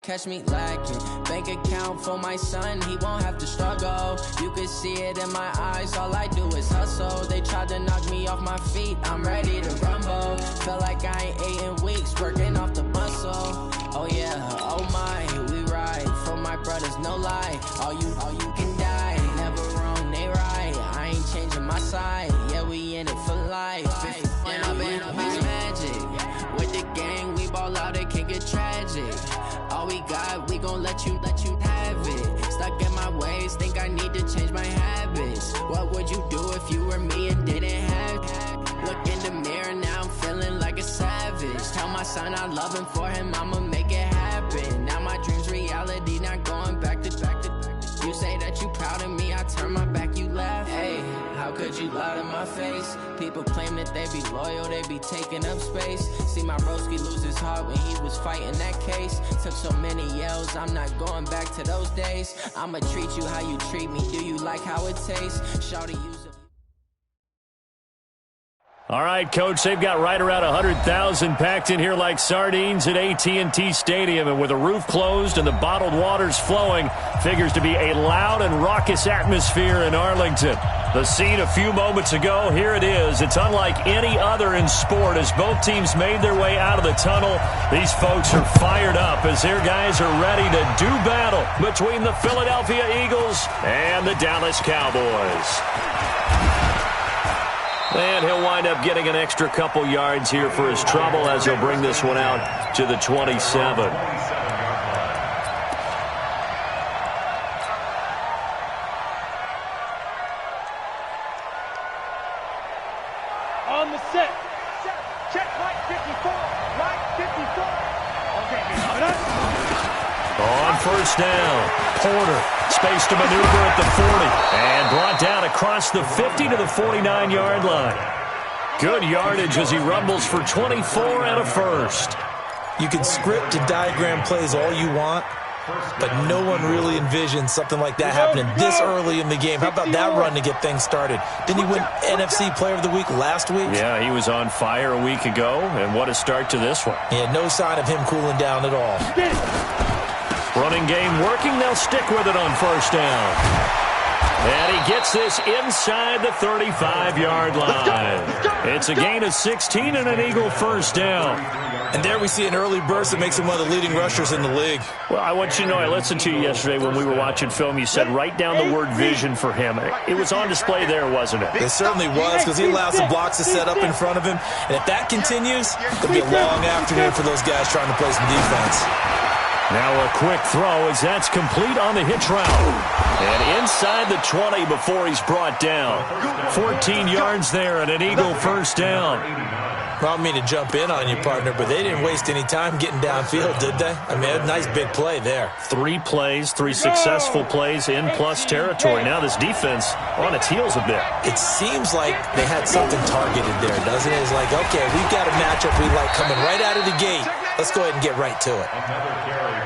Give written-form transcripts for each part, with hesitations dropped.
catch me lacking. Bank account for my son, he won't have to struggle. You can see it in my eyes, all I do is hustle. They tried to knock me off my feet, I'm ready to rumble. Felt like I ain't ate in weeks, working off the muscle. Oh yeah, oh my, we ride for my brothers, no lie. All you can die, never wrong, they right. I ain't changing my side, yeah, we in it for life. And I've been magic. With the gang, we ball out, it can get tragic. All we got, we gon' let you have it. Stuck in my ways, think I need to change my habits. What would you do if you were me and didn't have it? Look in the mirror, now I'm feeling like a savage. Tell my son I love him, for him I'ma make it happen. Now my dream's reality, not going back to. You say that you proud of me, I turn my back, you laugh. Hey, how could you lie to my face? People claim that they be loyal, they be taking up space. See my broski lose his heart when he was fighting that case. Took so many yells, I'm not going back to those days. I'ma treat you how you treat me, do you like how it tastes? Shawty use it. All right, Coach, they've got right around 100,000 packed in here like sardines at AT&T Stadium. And with the roof closed and the bottled waters flowing, figures to be a loud and raucous atmosphere in Arlington. The scene a few moments ago, here it is. It's unlike any other in sport as both teams made their way out of the tunnel. These folks are fired up as their guys are ready to do battle between the Philadelphia Eagles and the Dallas Cowboys. And he'll wind up getting an extra couple yards here for his trouble as he'll bring this one out to the 27. On the set. Check right 54. Right 54. Okay, coming up. On first down, Porter, space to maneuver at the 40, and brought down across the 50 to the 49-yard line. Good yardage as he rumbles for 24 and a first. You can script and diagram plays all you want, but no one really envisioned something like that happening this early in the game. How about that run to get things started? Didn't he win NFC Player of the Week last week? Yeah, he was on fire a week ago, and what a start to this one. Yeah, no sign of him cooling down at all. Running game working. They'll stick with it on first down. And he gets this inside the 35-yard line. It's a gain of 16 and an Eagle first down. And there we see an early burst that makes him one of the leading rushers in the league. Well, I want you to know, I listened to you yesterday when we were watching film. You said write down the word vision for him. It was on display there, wasn't it? It certainly was, because he allows the blocks to set up in front of him. And if that continues, it'll be a long afternoon for those guys trying to play some defense. Now a quick throw as that's complete on the hitch route. And inside the 20 before he's brought down. 14 yards there and an Eagle first down. Well, I don't mean to jump in on you, partner, but they didn't waste any time getting downfield, did they? I mean, a nice big play there. 3 plays, 3 successful plays in plus territory. Now this defense on its heels a bit. It seems like they had something targeted there, doesn't it? It's like, okay, we've got a matchup we like coming right out of the gate. Let's go ahead and get right to it.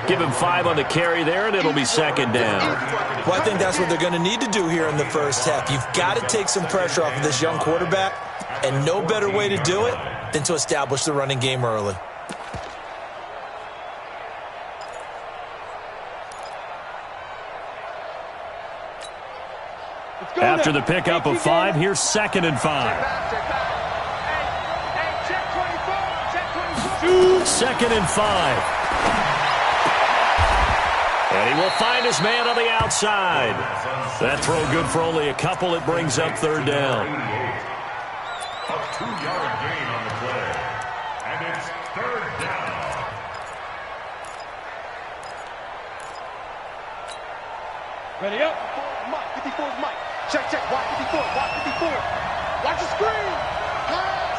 Give him 5 on the carry there, and it'll be second down. Well, I think that's what they're going to need to do here in the first half. You've got to take some pressure off of this young quarterback, and no better way to do it than to establish the running game early. After the pickup of 5, here's 2nd and 5. 2nd and 5. And he will find his man on the outside. That throw good for only a couple. It brings up 3rd down. A 2-yard gain on the play. And it's 3rd down. Ready up. Mike, 54 is Mike. Check, check. Watch 54. Watch 54. Watch the screen. Pass.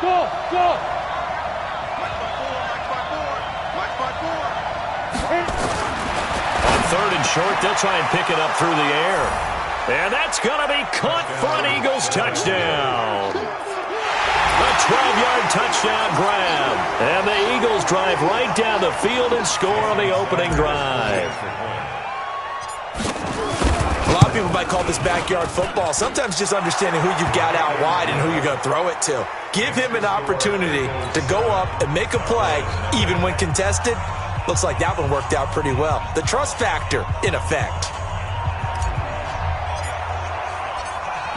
Go, go. Mike by 4. Mike by 4. Mike by 4. On 3rd and short, they'll try and pick it up through the air. And that's going to be caught for an Eagles touchdown. A 12-yard touchdown grab. And the Eagles drive right down the field and score on the opening drive. A lot of people might call this backyard football. Sometimes just understanding who you've got out wide and who you're going to throw it to. Give him an opportunity to go up and make a play, even when contested. Looks like that one worked out pretty well. The trust factor in effect.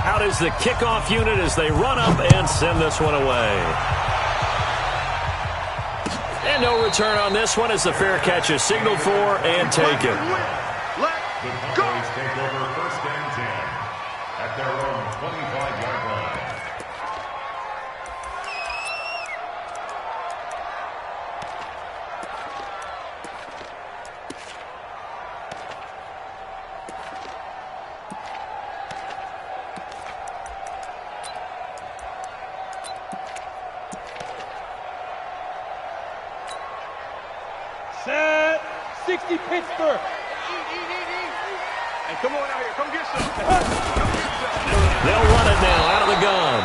Out is the kickoff unit as they run up and send this one away. And no return on this one as the fair catch is signaled for and taken. The Cowboys take over 1st and 10 at their own 25-yard line. Set. 60 Pittsburgh. Hey, come on out here. Come get some. They'll run it now out of the gun.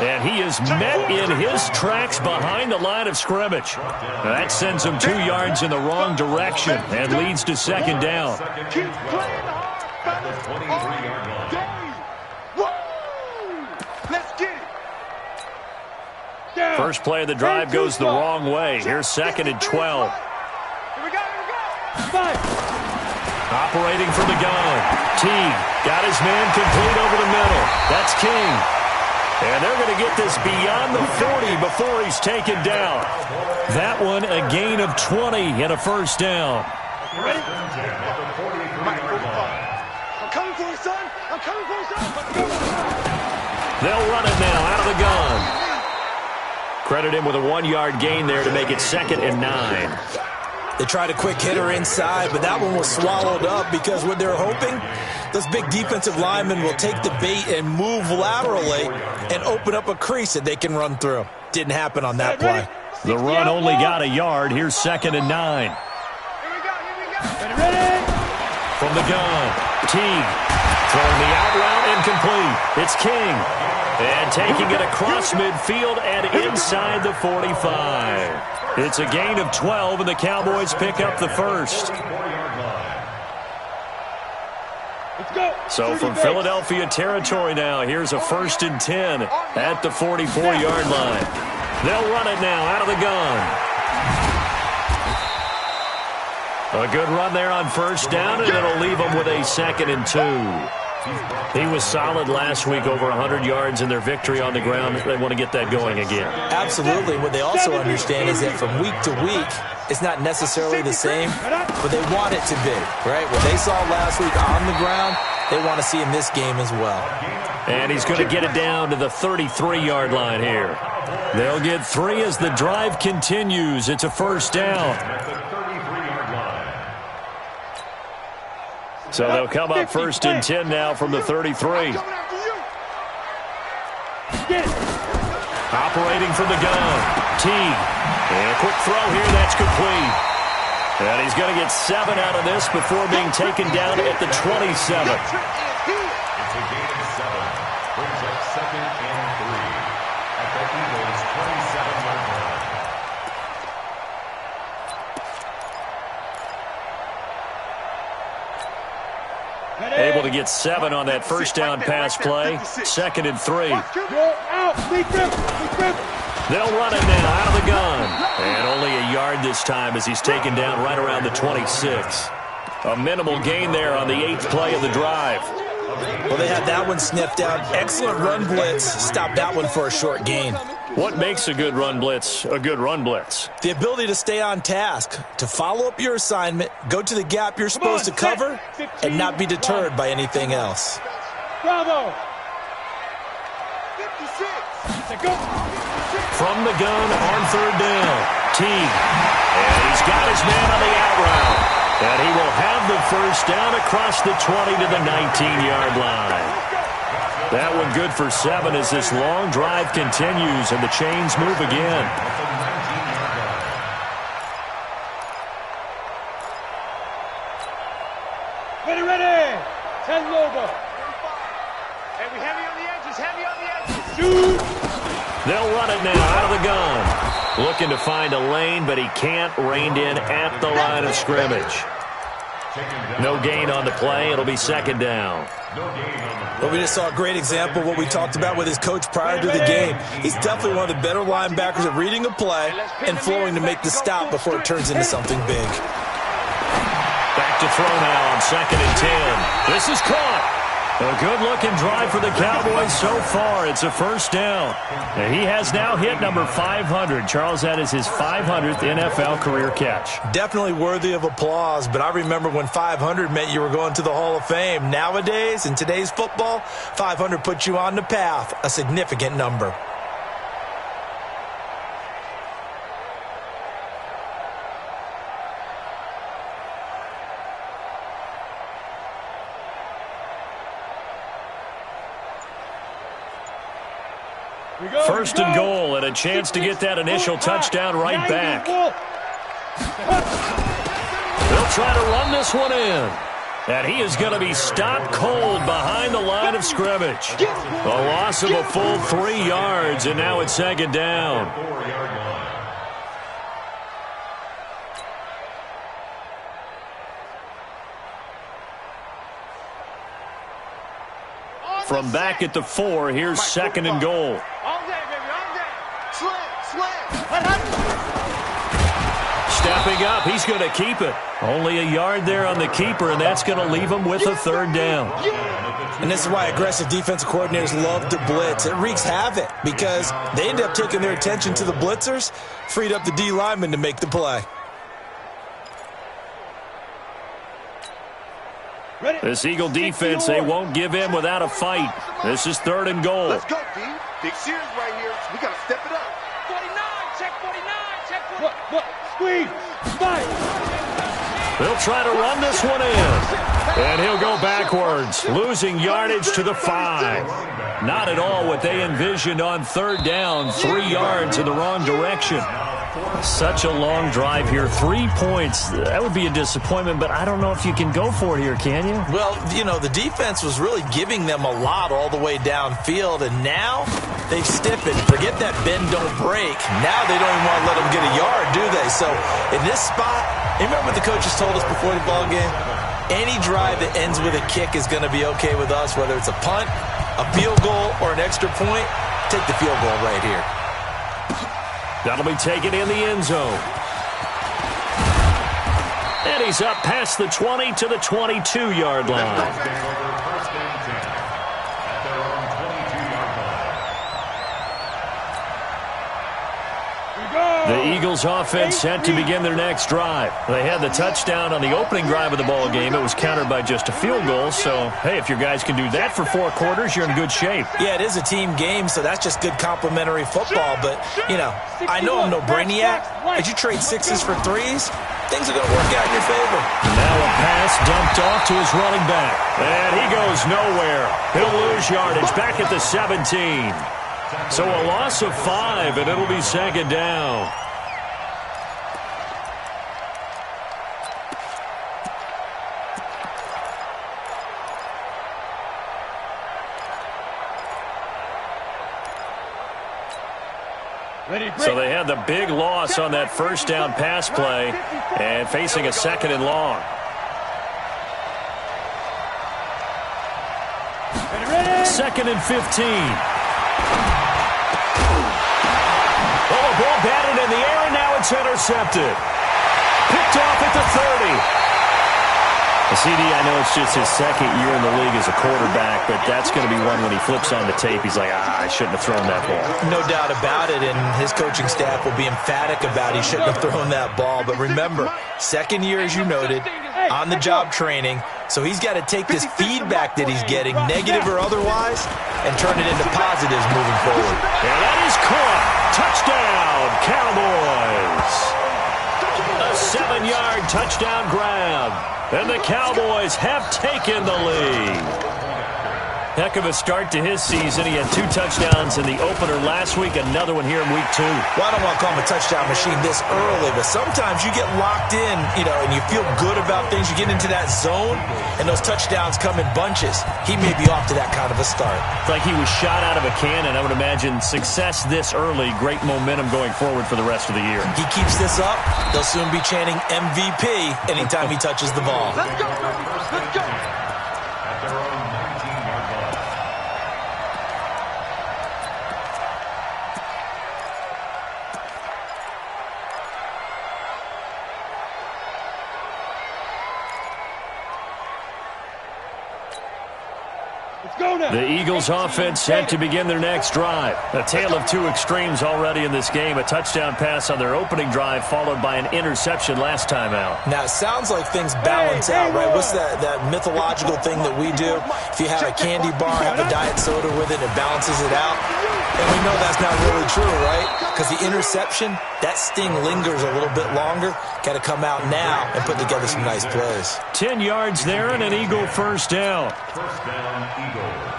And he is met in his tracks behind the line of scrimmage. That sends him 2 yards in the wrong direction and leads to 2nd down. Keep playing hard. At the 23-yard line. Woo! Let's get it. Down. First play of the drive goes the wrong way. Here's 2nd and 12. Here we go. Five. Operating from the gun. Teague got his man complete over the middle. That's King. And they're going to get this beyond the 40 before he's taken down. That one a gain of 20 and a 1st down. You ready? I'm coming for you, son. I'm coming for you, son. They'll run it now out of the gun. Credit him with a 1-yard gain there to make it 2nd and 9. They tried a quick hitter inside, but that one was swallowed up because what they're hoping, those big defensive linemen will take the bait and move laterally and open up a crease that they can run through. Didn't happen on that play. The run only got a yard. Here's 2nd and 9. Here we go. Ready? From the gun, Teague throwing the out route incomplete. It's King. And taking it across midfield and inside the 45. It's a gain of 12, and the Cowboys pick up the 1st. Let's go. So from Philadelphia territory now, here's a 1st and 10 at the 44-yard line. They'll run it now out of the gun. A good run there on 1st down, and it'll leave them with a 2nd and 2. He was solid last week, over 100 yards in their victory on the ground. They want to get that going again. Absolutely. What they also understand is that from week to week, it's not necessarily the same, but they want it to be, right? What they saw last week on the ground, they want to see in this game as well. And he's going to get it down to the 33-yard line here. They'll get 3 as the drive continues. It's a 1st down. So they'll come up 1st and 10 now from the 33. Operating from the gun. Teague. And a quick throw here. That's complete. And he's going to get 7 out of this before being taken down at the 27. It's a gain of 7. Brings up 2nd and 3 at the Eagles' 27-yard line. Able to get 7 on that 1st down pass play. 2nd and 3. They'll run it now out of the gun. And only a yard this time as he's taken down right around the 26. A minimal gain there on the 8th play of the drive. Well, they had that one sniffed out. Excellent run blitz. Stopped that one for a short gain. What makes a good run blitz a good run blitz? The ability to stay on task, to follow up your assignment, go to the gap you're supposed to cover, and not be deterred by anything else. Bravo. 56. From the gun on 3rd down. Teague. And he's got his man on the out route. And he will have the 1st down across the 20 to the 19-yard line. That one good for 7 as this long drive continues and the chains move again. Ready. 10 Lobo. Hey, we heavy on the edges. Shoot. They'll run it now out of the gun. Looking to find a lane, but he can't. Reined in at the line of scrimmage. No gain on the play. It'll be second down. Well, we just saw a great example of what we talked about with his coach prior to the game. He's definitely one of the better linebackers at reading a play and flowing to make the stop before it turns into something big. Back to throw now on 2nd and 10. This is caught. A good-looking drive for the Cowboys so far. It's a first down. And he has now hit number 500. Charles, that is his 500th NFL career catch. Definitely worthy of applause, but I remember when 500 meant you were going to the Hall of Fame. Nowadays, in today's football, 500 puts you on the path, a significant number. First and goal, and a chance to get that initial touchdown right back. They'll try to run this one in. And he is going to be stopped cold behind the line of scrimmage. A loss of a full 3 yards, and now it's second down. From back at the 4, here's second and goal. Stepping up, he's going to keep it. Only a yard there on the keeper, and that's going to leave him with a third down. And this is why aggressive defensive coordinators love to blitz. It wreaks havoc because they end up taking their attention to the blitzers, freed up the D lineman to make the play. This Eagle defense, they won't give in without a fight. This is third and goal. Let's go, D. Big Sears right here. We got to step it up. 49, check 49, check 49. Look, squeeze, fight. They'll try to run this one in. And he'll go backwards, losing yardage to the 5. Not at all what they envisioned on third down, 3 yards in the wrong direction. Such a long drive here. 3 points. That would be a disappointment, but I don't know if you can go for it here, can you? Well, you know, the defense was really giving them a lot all the way downfield, and now they've stiffened. Forget that bend, don't break. Now they don't even want to let them get a yard, do they? So in this spot, remember what the coaches told us before the ball game? Any drive that ends with a kick is going to be okay with us, whether it's a punt, a field goal, or an extra point. Take the field goal right here. That'll be taken in the end zone. And he's up past the 20 to the 22-yard line. The Eagles offense set to begin their next drive. They had the touchdown on the opening drive of the ball game. It was countered by just a field goal. So, hey, if your guys can do that for 4 quarters, you're in good shape. Yeah, it is a team game, so that's just good complimentary football. But, you know, I know I'm no brainiac. As you trade 6s for 3s, things are going to work out in your favor. Now a pass dumped off to his running back. And he goes nowhere. He'll lose yardage back at the 17. So a loss of 5, and it'll be second down. So they had the big loss on that first down pass play and facing a second and long. Second and 15. Oh, a ball batted in the air, and now it's intercepted. Picked off at the 30. CD, I know it's just his second year in the league as a quarterback, but that's going to be one when he flips on the tape. He's like, I shouldn't have thrown that ball. No doubt about it, and his coaching staff will be emphatic about he shouldn't have thrown that ball. But remember, second year, as you noted, on-the-job training, so he's got to take this feedback that he's getting, negative or otherwise, and turn it into positives moving forward. And that is caught. Touchdown, Cowboys. A 7-yard touchdown grab. And the Cowboys have taken the lead. Heck of a start to his season. He had 2 touchdowns in the opener last week, another one here in week 2. Well, I don't want to call him a touchdown machine this early, but sometimes you get locked in, and you feel good about things. You get into that zone, and those touchdowns come in bunches. He may be off to that kind of a start. It's like he was shot out of a cannon. I would imagine success this early, great momentum going forward for the rest of the year. He keeps this up, they'll soon be chanting MVP anytime he touches the ball. Let's go, let's go. At their own 19-yard line. The Eagles offense set to begin their next drive. A tale of 2 extremes already in this game. A touchdown pass on their opening drive followed by an interception last time out. Now, it sounds like things balance out, right? What's that mythological thing that we do? If you have a candy bar, have a diet soda with it, it balances it out. And we know that's not really true, right? Because the interception, that sting lingers a little bit longer. Got to come out now and put together some nice plays. 10 yards there and an Eagle first down. First down, Eagles.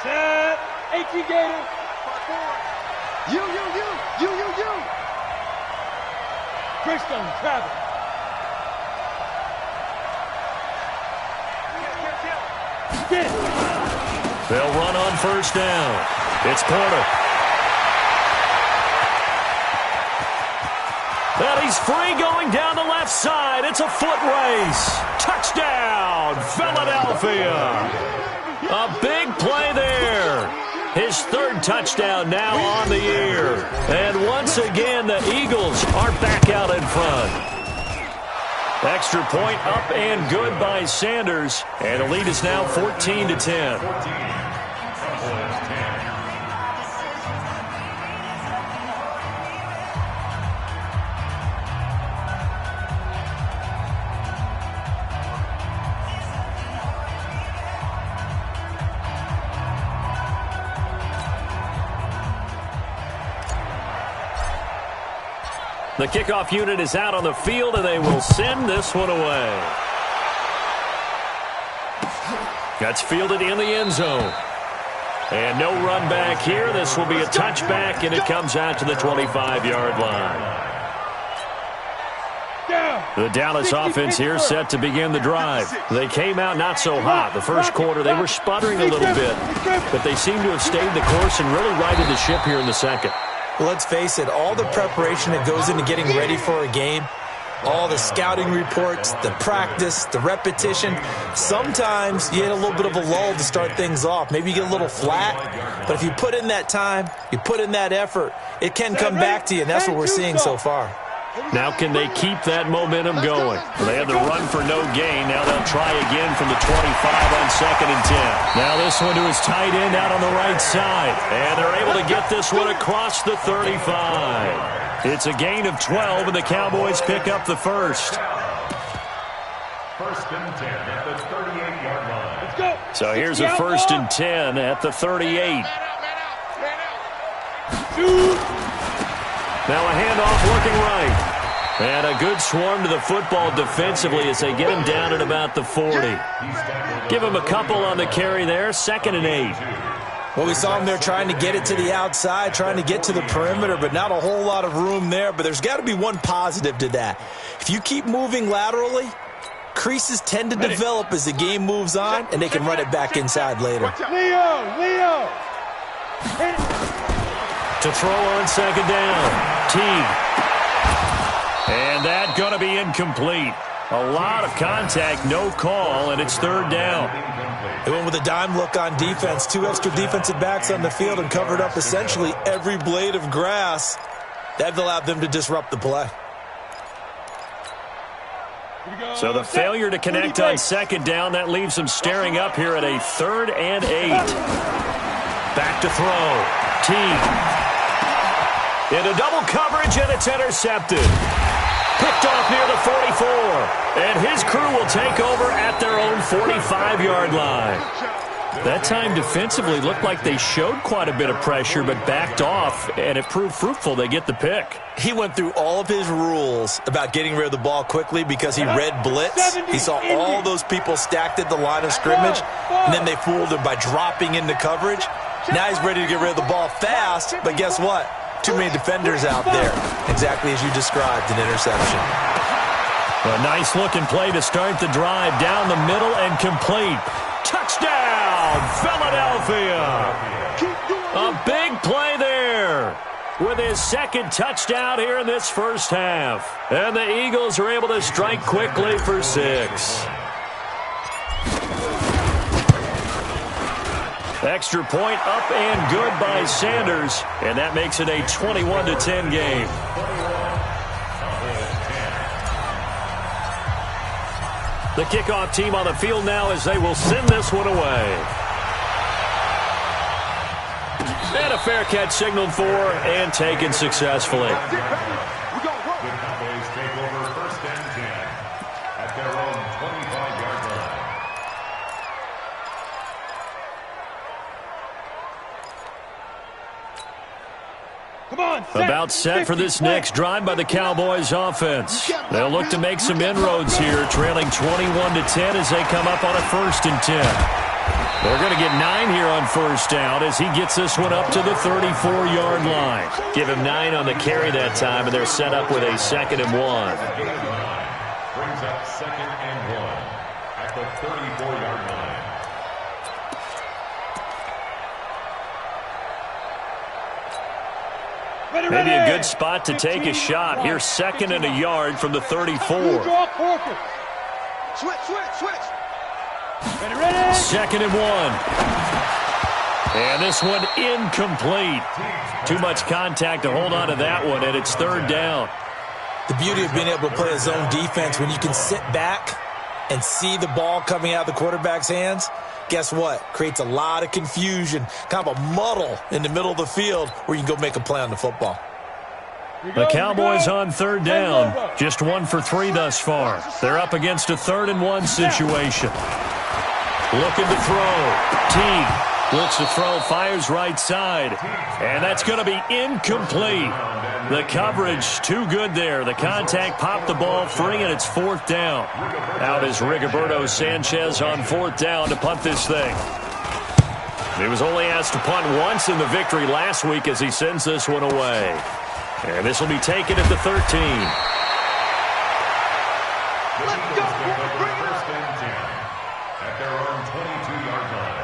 Set. 18 Gator. You. Brixton, Travis. Get it. They'll run on first down. It's Porter. And he's free going down the left side. It's a foot race. Touchdown, Philadelphia. A big play there. His 3rd touchdown now on the year. And once again, the Eagles are back out in front. Extra point up and good by Sanders. And the lead is now 14-10. The kickoff unit is out on the field, and they will send this one away. That's fielded in the end zone. And no run back here. This will be a touchback, and it comes out to the 25-yard line. The Dallas offense here set to begin the drive. They came out not so hot. The first quarter, they were sputtering a little bit, but they seem to have stayed the course and really righted the ship here in the second. Well, let's face it, all the preparation that goes into getting ready for a game, all the scouting reports, the practice, the repetition, sometimes you hit a little bit of a lull to start things off. Maybe you get a little flat, but if you put in that time, you put in that effort, it can come back to you, and that's what we're seeing so far. Now can they keep that momentum going? Well, they had the run for no gain. Now they'll try again from the 25 on 2nd and 10. Now this one to his tight end out on the right side. And they're able to get this one across the 35. It's a gain of 12, and the Cowboys pick up the first. First and 10 at the 38-yard line. Let's go. So here's a 1st and 10 at the 38. Now a handoff working right. And a good swarm to the football defensively as they get him down at about the 40. Give him a couple on the carry there. 2nd and 8. Well, we saw him there trying to get it to the outside, trying to get to the perimeter, but not a whole lot of room there. But there's got to be one positive to that. If you keep moving laterally, creases tend to develop as the game moves on, and they can run it back inside later. Leo. To throw on 2nd down. Teague. And that going to be incomplete. A lot of contact, no call, and it's 3rd down. They went with a dime look on defense. 2 extra defensive backs on the field and covered up essentially every blade of grass. That allowed them to disrupt the play. So the failure to connect on 2nd down, that leaves them staring up here at a 3rd and 8. Back to throw. Teague. Into double coverage, and it's intercepted. Picked off near the 44. And his crew will take over at their own 45-yard line. That time defensively looked like they showed quite a bit of pressure but backed off, and it proved fruitful. They get the pick. He went through all of his rules about getting rid of the ball quickly because he read blitz. He saw all those people stacked at the line of scrimmage, and then they fooled him by dropping into coverage. Now he's ready to get rid of the ball fast, but guess what? Too many defenders out there. Exactly as you described, an interception. A nice-looking play to start the drive down the middle and complete. Touchdown, Philadelphia! A big play there with his second touchdown here in this first half. And the Eagles are able to strike quickly for 6. Extra point up and good by Sanders, and that makes it a 21-10 game. The kickoff team on the field now as they will send this one away. And a fair catch signaled for and taken successfully. The Cowboys take over 1st and 10 at their own 25-yard line. Come on, About set for this next drive by the Cowboys offense. They'll look to make some inroads here, trailing 21-10 as they come up on a 1st and 10. They're going to get 9 here on 1st down as he gets this one up to the 34-yard line. Give him 9 on the carry that time, and they're set up with a 2nd and 1. Brings up 2nd and 1 at the 34-yard line. Maybe a good spot to take a shot. Here's 2nd and a yard from the 34. Switch. 2nd and 1. And this one incomplete. Too much contact to hold on to that one, and it's 3rd down. The beauty of being able to play a zone defense when you can sit back and see the ball coming out of the quarterback's hands, guess what? Creates a lot of confusion, kind of a muddle in the middle of the field where you can go make a play on the football. The Cowboys on 3rd down. Just 1 for 3 thus far. They're up against a 3rd and 1 situation. Looking to throw. Teague looks to throw, fires right side. And that's going to be incomplete. The coverage too good there. The contact popped the ball free, and it's 4th down. Out is Rigoberto Sanchez on 4th down to punt this thing. He was only asked to punt once in the victory last week as he sends this one away. And this will be taken at the 13. Let's go. Bring it up. 1st and 10 at their own 22-yard line.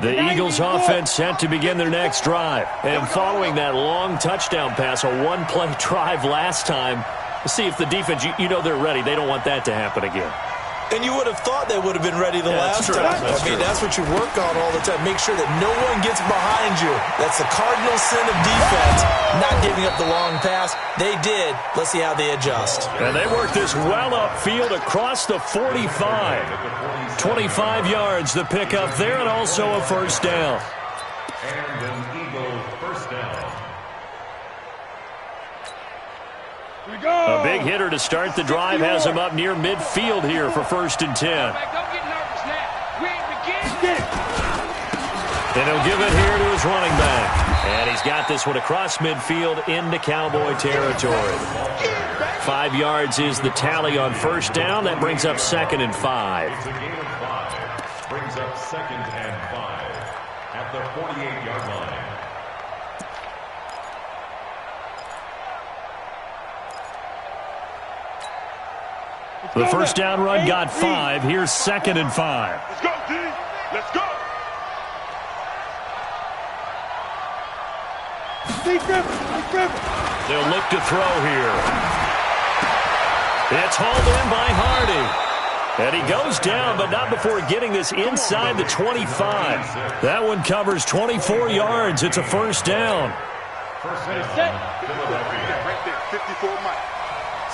The Eagles offense set to begin their next drive. And following that long touchdown pass, a one-play drive last time, let's see if the defense, you know they're ready. They don't want that to happen again. And you would have thought they would have been ready the last time. That's what you work on all the time. Make sure that no one gets behind you. That's the cardinal sin of defense, not giving up the long pass. They did. Let's see how they adjust. And they work this well upfield across the 45. 25 yards the pickup there, and also a 1st down. And an Eagle 1st down. A big hitter to start the drive has him up near midfield here for 1st and 10. Don't get nervous now. We ain't beginning. And he'll give it here to his running back. And he's got this one across midfield into Cowboy territory. 5 yards is the tally on 1st down. That brings up 2nd and 5. It's a gain of 5. Brings up 2nd and 5 at the 48-yard line. The 1st down run got 5. Here's 2nd and 5. Let's go, D. Let's go. They'll look to throw here. It's hauled in by Hardy. And he goes down, but not before getting this inside the 25. That one covers 24 yards. It's a 1st down. First down, Philadelphia. Right there, 54 Mike.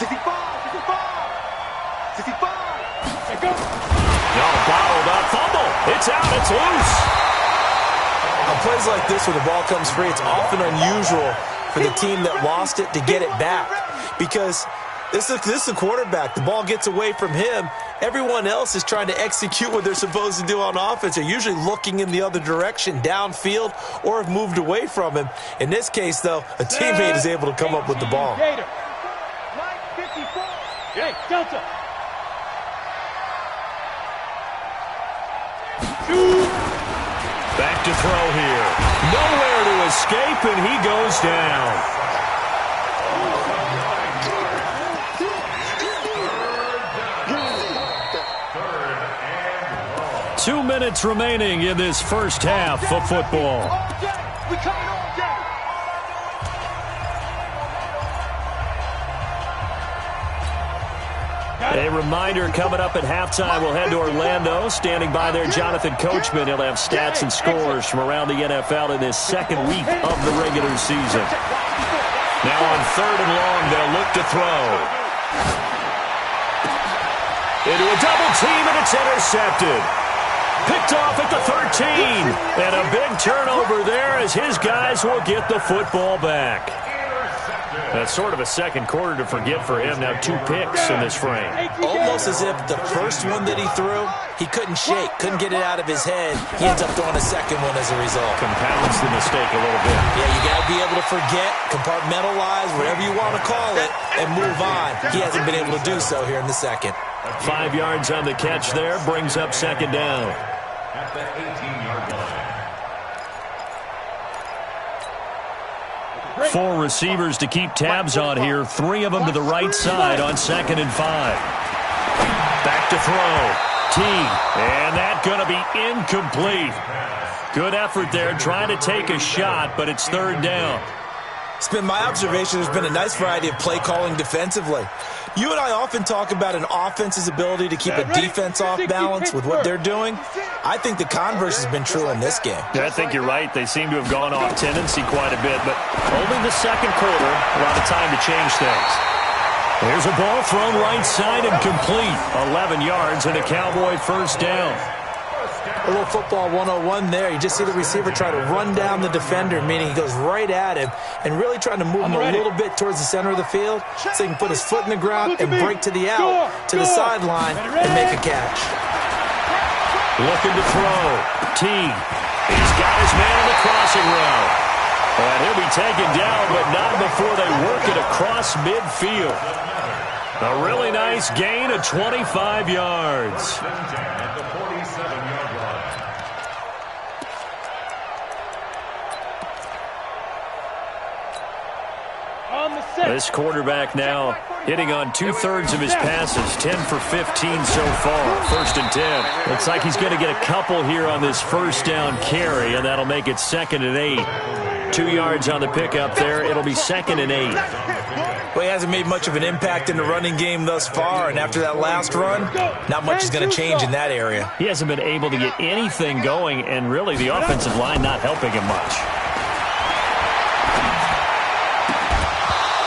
65. Let's go. No, bottled up. Fumble. It's out. It's loose. On plays like this where the ball comes free, it's often unusual for the team that lost it to get it back. Because this is a quarterback. The ball gets away from him. Everyone else is trying to execute what they're supposed to do on offense. They're usually looking in the other direction, downfield, or have moved away from him. In this case, though, a teammate is able to come up with the ball. Hey, Delta. Back to throw here. Nowhere to escape, and he goes down. 2 minutes remaining in this first half of football. We coming all day. A reminder coming up at halftime. We'll head to Orlando. Standing by there, Jonathan Coachman. He'll have stats and scores from around the NFL in this second week of the regular season. Now on 3rd and long, they'll look to throw. Into a double team, and it's intercepted. Picked off at the 13. And a big turnover there as his guys will get the football back. That's sort of a second quarter to forget for him. Now 2 picks in this frame. Almost as if the first one that he threw, he couldn't shake, couldn't get it out of his head. He ends up throwing a second one as a result. Compounds the mistake a little bit. Yeah, you got to be able to forget, compartmentalize, whatever you want to call it, and move on. He hasn't been able to do so here in the second. 5 yards on the catch there, brings up second down. At the 18-yard line. 4 receivers to keep tabs on here. 3 of them to the right side on 2nd and 5. Back to throw. T. And that's going to be incomplete. Good effort there trying to take a shot, but it's 3rd down. It's been my observation there's been a nice variety of play calling defensively. You and I often talk about an offense's ability to keep a defense off balance with what they're doing. I think the converse has been true in this game. Yeah, I think you're right. They seem to have gone off tendency quite a bit, but only the second quarter, a lot of time to change things. There's a ball thrown right side and complete. 11 yards and a Cowboy first down. A little football 101 there. You just see the receiver try to run down the defender, meaning he goes right at him and really trying to move him a little bit towards the center of the field so he can put his foot in the ground and break to the out, to the sideline, and make a catch. Looking to throw. T. He's got his man on the crossing route. And he'll be taken down, but not before they work it across midfield. A really nice gain of 25 yards. At the 47-yard line. This quarterback now hitting on 2/3 of his passes, 10 for 15 so far. 1st and 10. Looks like he's going to get a couple here on this first down carry, and that'll make it 2nd and 8. 2 yards on the pickup there. It'll be 2nd and 8. Well, he hasn't made much of an impact in the running game thus far, and after that last run, not much is going to change in that area. He hasn't been able to get anything going, and really the offensive line not helping him much.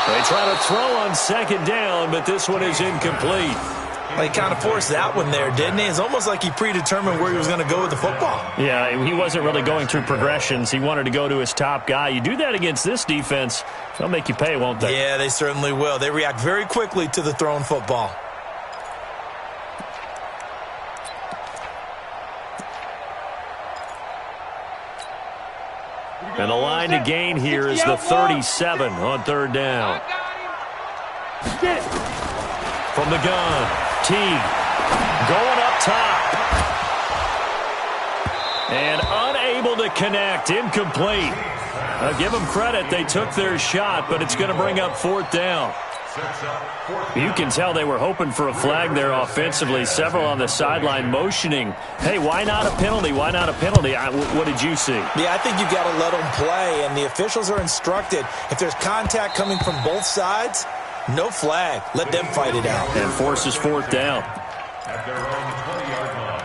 They try to throw on 2nd down, but this one is incomplete. Well, he kind of forced that one there, didn't he? It's almost like he predetermined where he was going to go with the football. Yeah, he wasn't really going through progressions. He wanted to go to his top guy. You do that against this defense, they'll make you pay, won't they? Yeah, they certainly will. They react very quickly to the thrown football. And the line to gain here is the 37 on 3rd down. From the gun, T going up top. And unable to connect, incomplete. Give them credit, they took their shot, but it's going to bring up 4th down. You can tell they were hoping for a flag there offensively. Several on the sideline motioning, hey, why not a penalty? Why not a penalty? What did you see? Yeah, I think you've got to let them play, and the officials are instructed. If there's contact coming from both sides, no flag. Let them fight it out. And forces 4th down. At their own 20-yard line.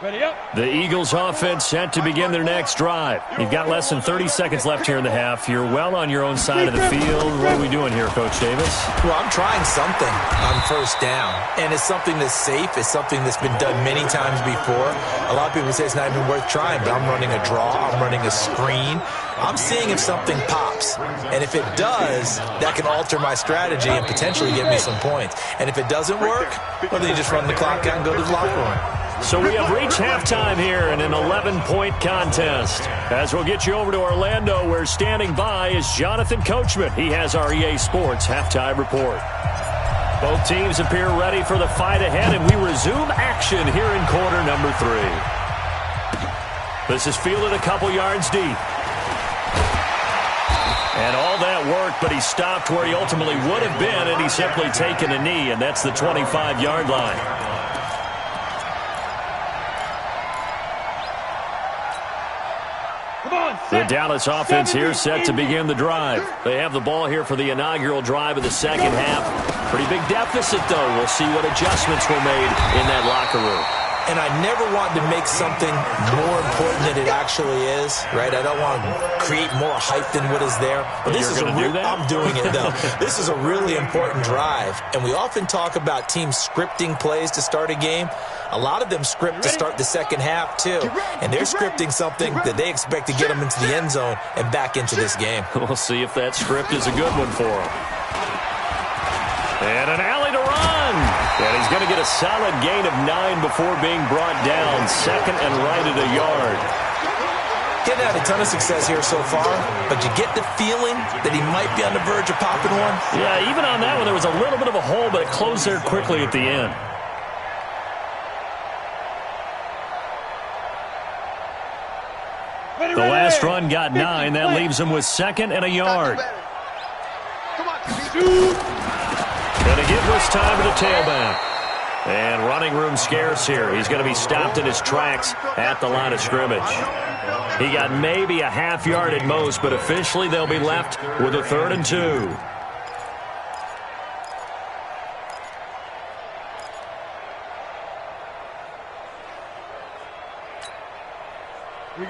Ready up. The Eagles offense set to begin their next drive. You've got less than 30 seconds left here in the half. You're well on your own side of the field. What are we doing here, Coach Davis? Well, I'm trying something on first down, and it's something that's safe. It's something that's been done many times before. A lot of people say it's not even worth trying, but I'm running a draw. I'm running a screen. I'm seeing if something pops, and if it does, that can alter my strategy and potentially get me some points. And if it doesn't work, well, then you just run the clock out and go to the locker room. So we have reached halftime here in an 11-point contest. As we'll get you over to Orlando, where standing by is Jonathan Coachman. He has our EA Sports halftime report. Both teams appear ready for the fight ahead, and we resume action here in quarter number 3. This is fielded a couple yards deep. And all that work, but he stopped where he ultimately would have been, and he's simply taken a knee, and that's the 25-yard line. The Dallas offense here set to begin the drive. They have the ball here for the inaugural drive of the second half. Pretty big deficit, though. We'll see what adjustments were made in that locker room. And I never want to make something more important than it actually is, right? I don't want to create more hype than what is there. But this is I'm doing it, though. This is a really important drive. And we often talk about teams scripting plays to start a game. A lot of them script to start the second half, too. And they're scripting something that they expect to get them into the end zone and back into this game. We'll see if that script is a good one for them. And an alley to run. And he's going to get a solid gain of 9 before being brought down. Second and right at a yard. Getting had a ton of success here so far, but you get the feeling that he might be on the verge of popping one. Yeah, even on that one, there was a little bit of a hole, but it closed there quickly at the end. The last run got 9. That leaves him with second and a yard. Going to give this time to the tailback. And running room scarce here. He's going to be stopped in his tracks at the line of scrimmage. He got maybe a half yard at most, but officially they'll be left with a 3rd and 2.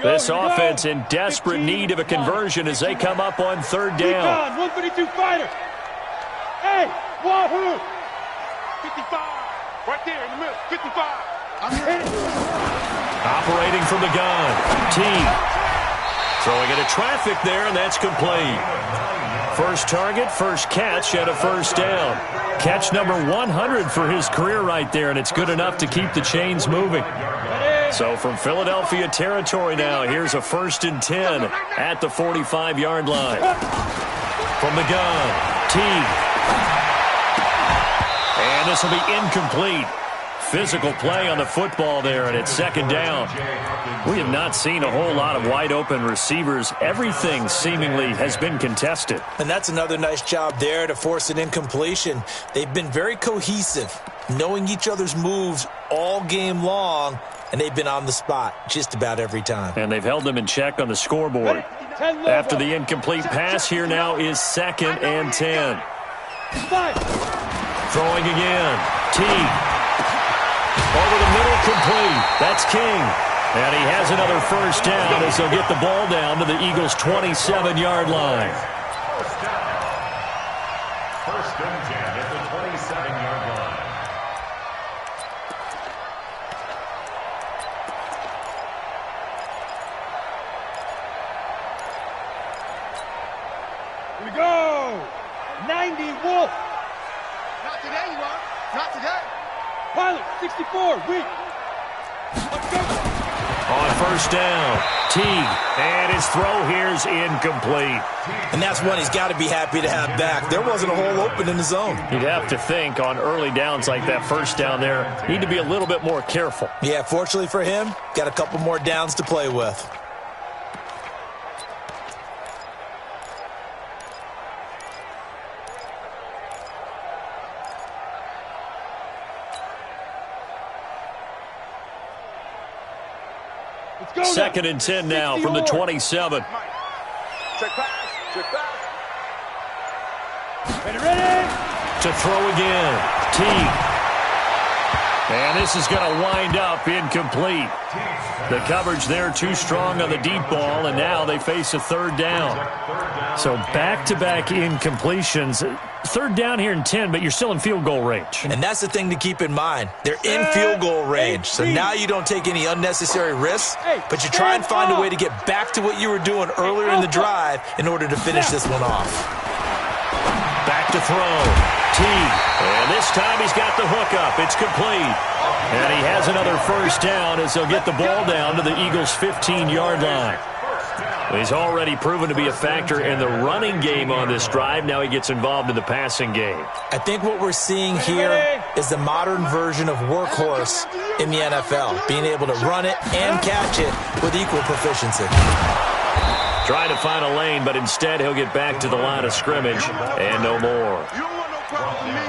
This offense in desperate need of a conversion as they come up on 3rd down. 152 fighter. Hey, wahoo! 55. Right there in the middle. 55. I'm here. Operating from the gun. Teague. Throwing into traffic there, and that's complete. First target, first catch, and a first down. Catch number 100 for his career right there, and it's good enough to keep the chains moving. So from Philadelphia territory now, here's a 1st and 10 at the 45-yard line. From the gun, Teague. And this will be incomplete. Physical play on the football there, and it's 2nd down. We have not seen a whole lot of wide-open receivers. Everything seemingly has been contested. And that's another nice job there to force an incompletion. They've been very cohesive, knowing each other's moves all game long, and they've been on the spot just about every time. And they've held them in check on the scoreboard. After the incomplete pass, here now is 2nd and 10. Throwing again. Teague. Over the middle, complete. That's King. And he has another first down as they'll get the ball down to the Eagles' 27-yard line. First and 10 at the 27-yard line. Here we go. 90 Wolf. Not today, you are. Not today. Pilot, 64, weak. Let's go. On first down, Teague, and his throw here's incomplete. And that's one he's got to be happy to have back. There wasn't a hole open in the zone. You'd have to think on early downs like that first down there, need to be a little bit more careful. Yeah, fortunately for him, got a couple more downs to play with. Second and 10 now from the 27. Check pass. Check pass. Ready. To throw again. Teague. And this is going to wind up incomplete. The coverage there too strong on the deep ball, and now they face a third down. So back-to-back incompletions. Third down here in 10, but you're still in field goal range. And that's the thing to keep in mind. They're in field goal range, so now you don't take any unnecessary risks, but you try and find a way to get back to what you were doing earlier in the drive in order to finish this one off. Back to throw. T. And this time he's got the hook up. It's complete. And he has another first down as they'll get the ball down to the Eagles' 15-yard line. He's already proven to be a factor in the running game on this drive. Now he gets involved in the passing game. I think what we're seeing here is the modern version of workhorse in the NFL, being able to run it and catch it with equal proficiency. Trying to find a lane, but instead he'll get back to the line of scrimmage and no more.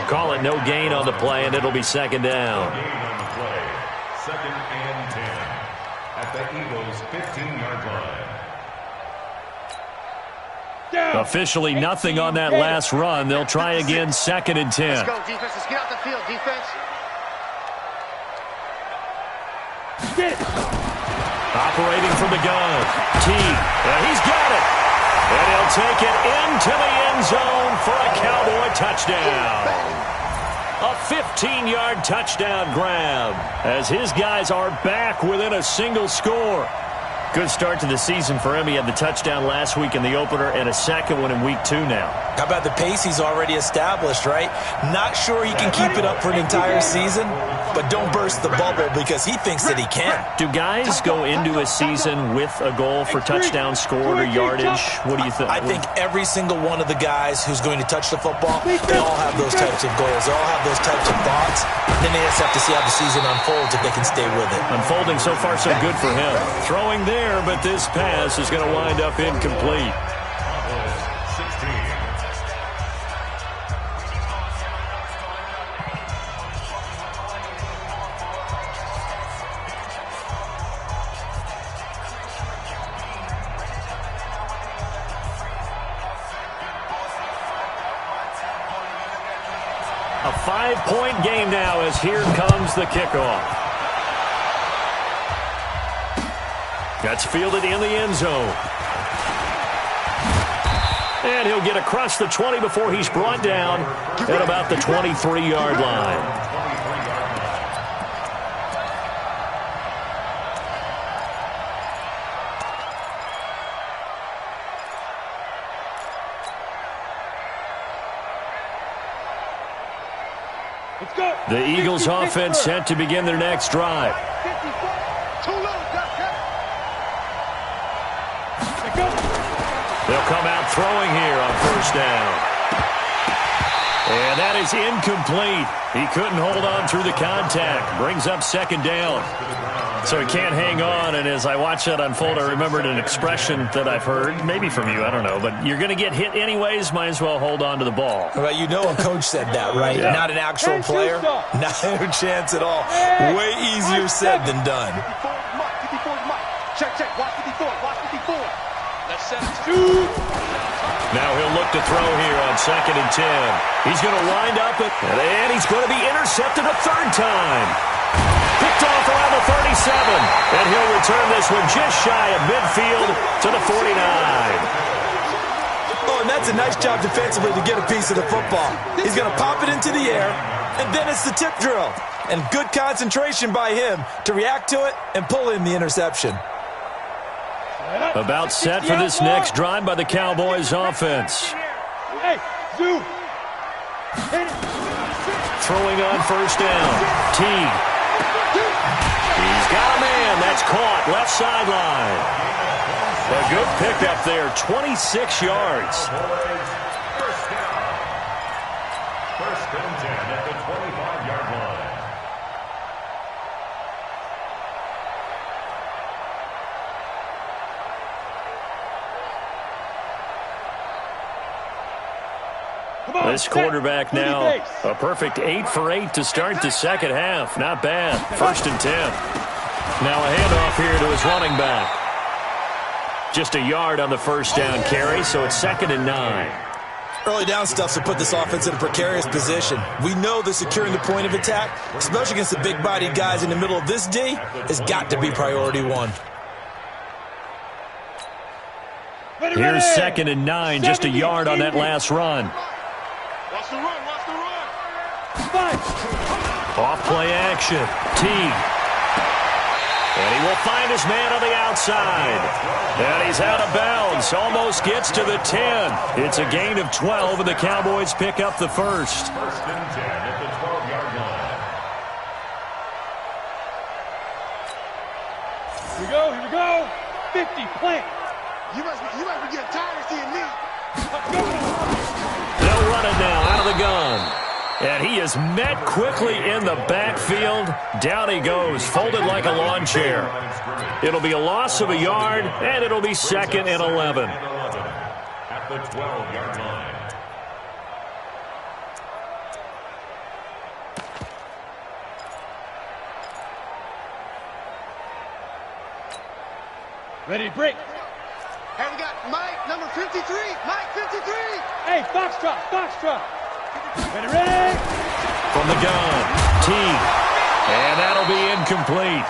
Call it no gain on the play, and it'll be second down. Second and 10 at the Eagles' 15-yard line. Officially nothing on that last run. They'll try again, second and 10. Let's go, defense. Let's get out the field, defense. Operating from the gun. T. He's got it. And he'll take it into the end zone for a Cowboy touchdown. A 15-yard touchdown grab as his guys are back within a single score. Good start to the season for him. He had the touchdown last week in the opener and a second one in week 2 now. How about the pace he's already established, right? Not sure he can keep it up for an entire season, but don't burst the bubble because he thinks that he can. Do guys go into a season with a goal for touchdown scored or yardage? What do you think? I think every single one of the guys who's going to touch the football, they all have those types of goals. They all have those types of thoughts. Then they just have to see how the season unfolds if they can stay with it. Unfolding so far so good for him. Throwing there, but this pass is going to wind up incomplete. 16. A 5-point game now as here comes the kickoff. That's fielded in the end zone. And he'll get across the 20 before he's brought down at about the 23-yard line. The Eagles offense set to begin their next drive. They'll come out throwing here on first down. And that is incomplete. He couldn't hold on through the contact. Brings up second down. So he can't hang on, and as I watch that unfold, I remembered an expression that I've heard, maybe from you, I don't know, but you're going to get hit anyways, might as well hold on to the ball. Well, you know a coach said that, right? Yeah. Not an actual player. Not a chance at all. Way easier said than done. 54 Mike. Check, check. Watch 54. Watch 54. Let's set it. Now he'll look to throw here on second and 10. He's going to wind up, and he's going to be intercepted a third time. Picked off around the 37, and he'll return this one just shy of midfield to the 49. Oh, and that's a nice job defensively to get a piece of the football. He's going to pop it into the air, and then it's the tip drill. And good concentration by him to react to it and pull in the interception. About set for this next drive by the Cowboys offense. Throwing on first down. T. He's got a man. That's caught. Left sideline. A good pickup there. 26 yards. First and 10 at the 25-yard line. This quarterback now a perfect 8 for 8 to start the second half. Not bad. First and 10. Now a handoff here to his running back. Just a yard on the first down carry, so it's second and 9. Early down stuff will put this offense in a precarious position. We know that securing the point of attack, especially against the big-bodied guys in the middle of this D, has got to be priority one. Here's 2nd and 9, just a yard on that last run. Watch the run, watch the run. Off play action. Teague. And he will find his man on the outside. And he's out of bounds. Almost gets to the 10. It's a gain of 12, and the Cowboys pick up the first. 1st and 10 at the 12-yard line. Here we go. 50, plant. You must be getting tired of seeing me. They'll run it now out of the gun. And he is met quickly in the backfield. Down he goes, folded like a lawn chair. It'll be a loss of a yard, and it'll be 2nd and 11. At the 12-yard line. Ready to break. Hey, we got Mike, number 53. Mike, 53. Hey, Foxtrot. Ready. From the gun, Teague. And that'll be incomplete.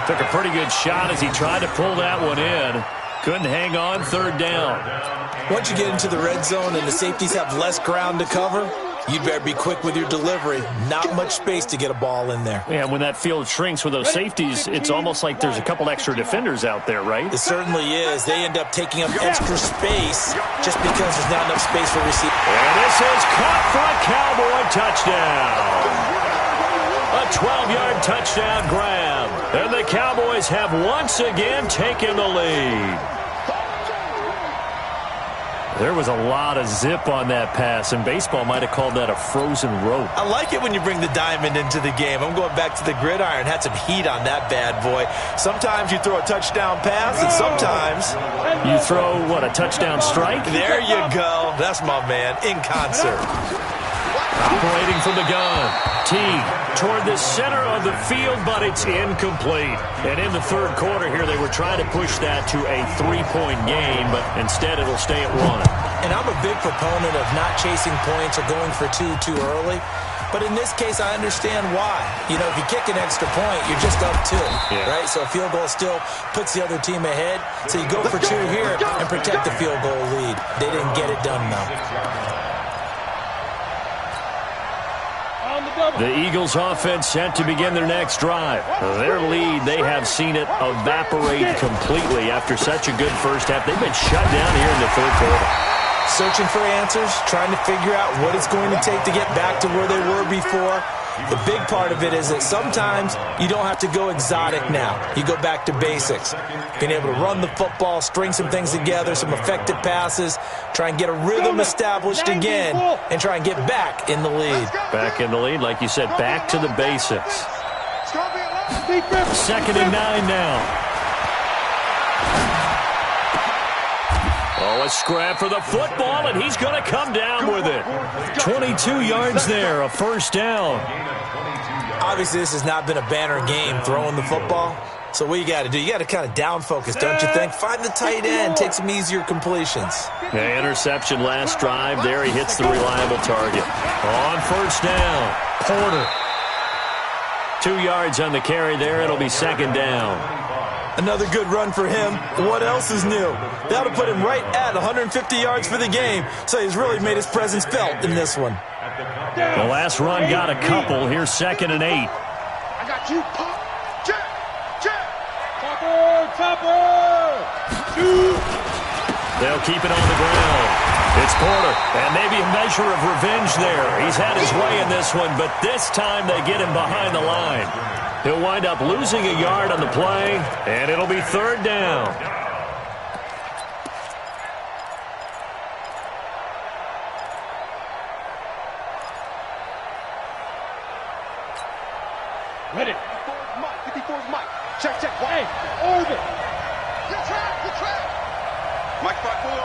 Took a pretty good shot as he tried to pull that one in. Couldn't hang on, 3rd down. Once you get into the red zone and the safeties have less ground to cover, you'd better be quick with your delivery. Not much space to get a ball in there. Yeah, when that field shrinks with those safeties, it's almost like there's a couple extra defenders out there, right? It certainly is. They end up taking up extra space just because there's not enough space for receivers. And this is caught for a Cowboy touchdown. A 12-yard touchdown grab. And the Cowboys have once again taken the lead. There was a lot of zip on that pass, and baseball might have called that a frozen rope. I like it when you bring the diamond into the game. I'm going back to the gridiron. Had some heat on that bad boy. Sometimes you throw a touchdown pass, and sometimes you throw, what, a touchdown strike? There you go. That's my man, in concert. Operating from the gun. Teague toward the center of the field, but it's incomplete. And in the 3rd quarter here, they were trying to push that to a 3-point game, but instead it'll stay at 1. And I'm a big proponent of not chasing points or going for two too early. But in this case, I understand why. You know, if you kick an extra point, you're just up 2, right? So a field goal still puts the other team ahead. So you go for 2 here and protect the field goal lead. They didn't get it done, though. The Eagles offense set to begin their next drive. Their lead, they have seen it evaporate completely after such a good first half. They've been shut down here in the 3rd quarter. Searching for answers, trying to figure out what it's going to take to get back to where they were before. The big part of it is that sometimes you don't have to go exotic now. You go back to basics. Being able to run the football, string some things together, some effective passes, try and get a rhythm established again, and try and get back in the lead. Back in the lead, like you said, back to the basics. 2nd and 9 now. Oh, a scrap for the football, and he's going to come down with it. 22 yards there, a 1st down. Obviously, this has not been a banner game throwing the football. So what you got to do, you got to kind of down focus, don't you think? Find the tight end, take some easier completions. The interception last drive. There he hits the reliable target. On 1st down, Porter. 2 yards on the carry there. It'll be 2nd down. Another good run for him. What else is new? That'll put him right at 150 yards for the game, so he's really made his presence felt in this one. The last run got a couple. Here's 2nd and 8. I got you. Check. Topper. They'll keep it on the ground. It's Porter, and maybe a measure of revenge there. He's had his way in this one, but this time they get him behind the line. He'll wind up losing a yard on the play, and it'll be 3rd down. Ready. 54's Mike. Check. Hey, orbit. Good track. Mike 5-4.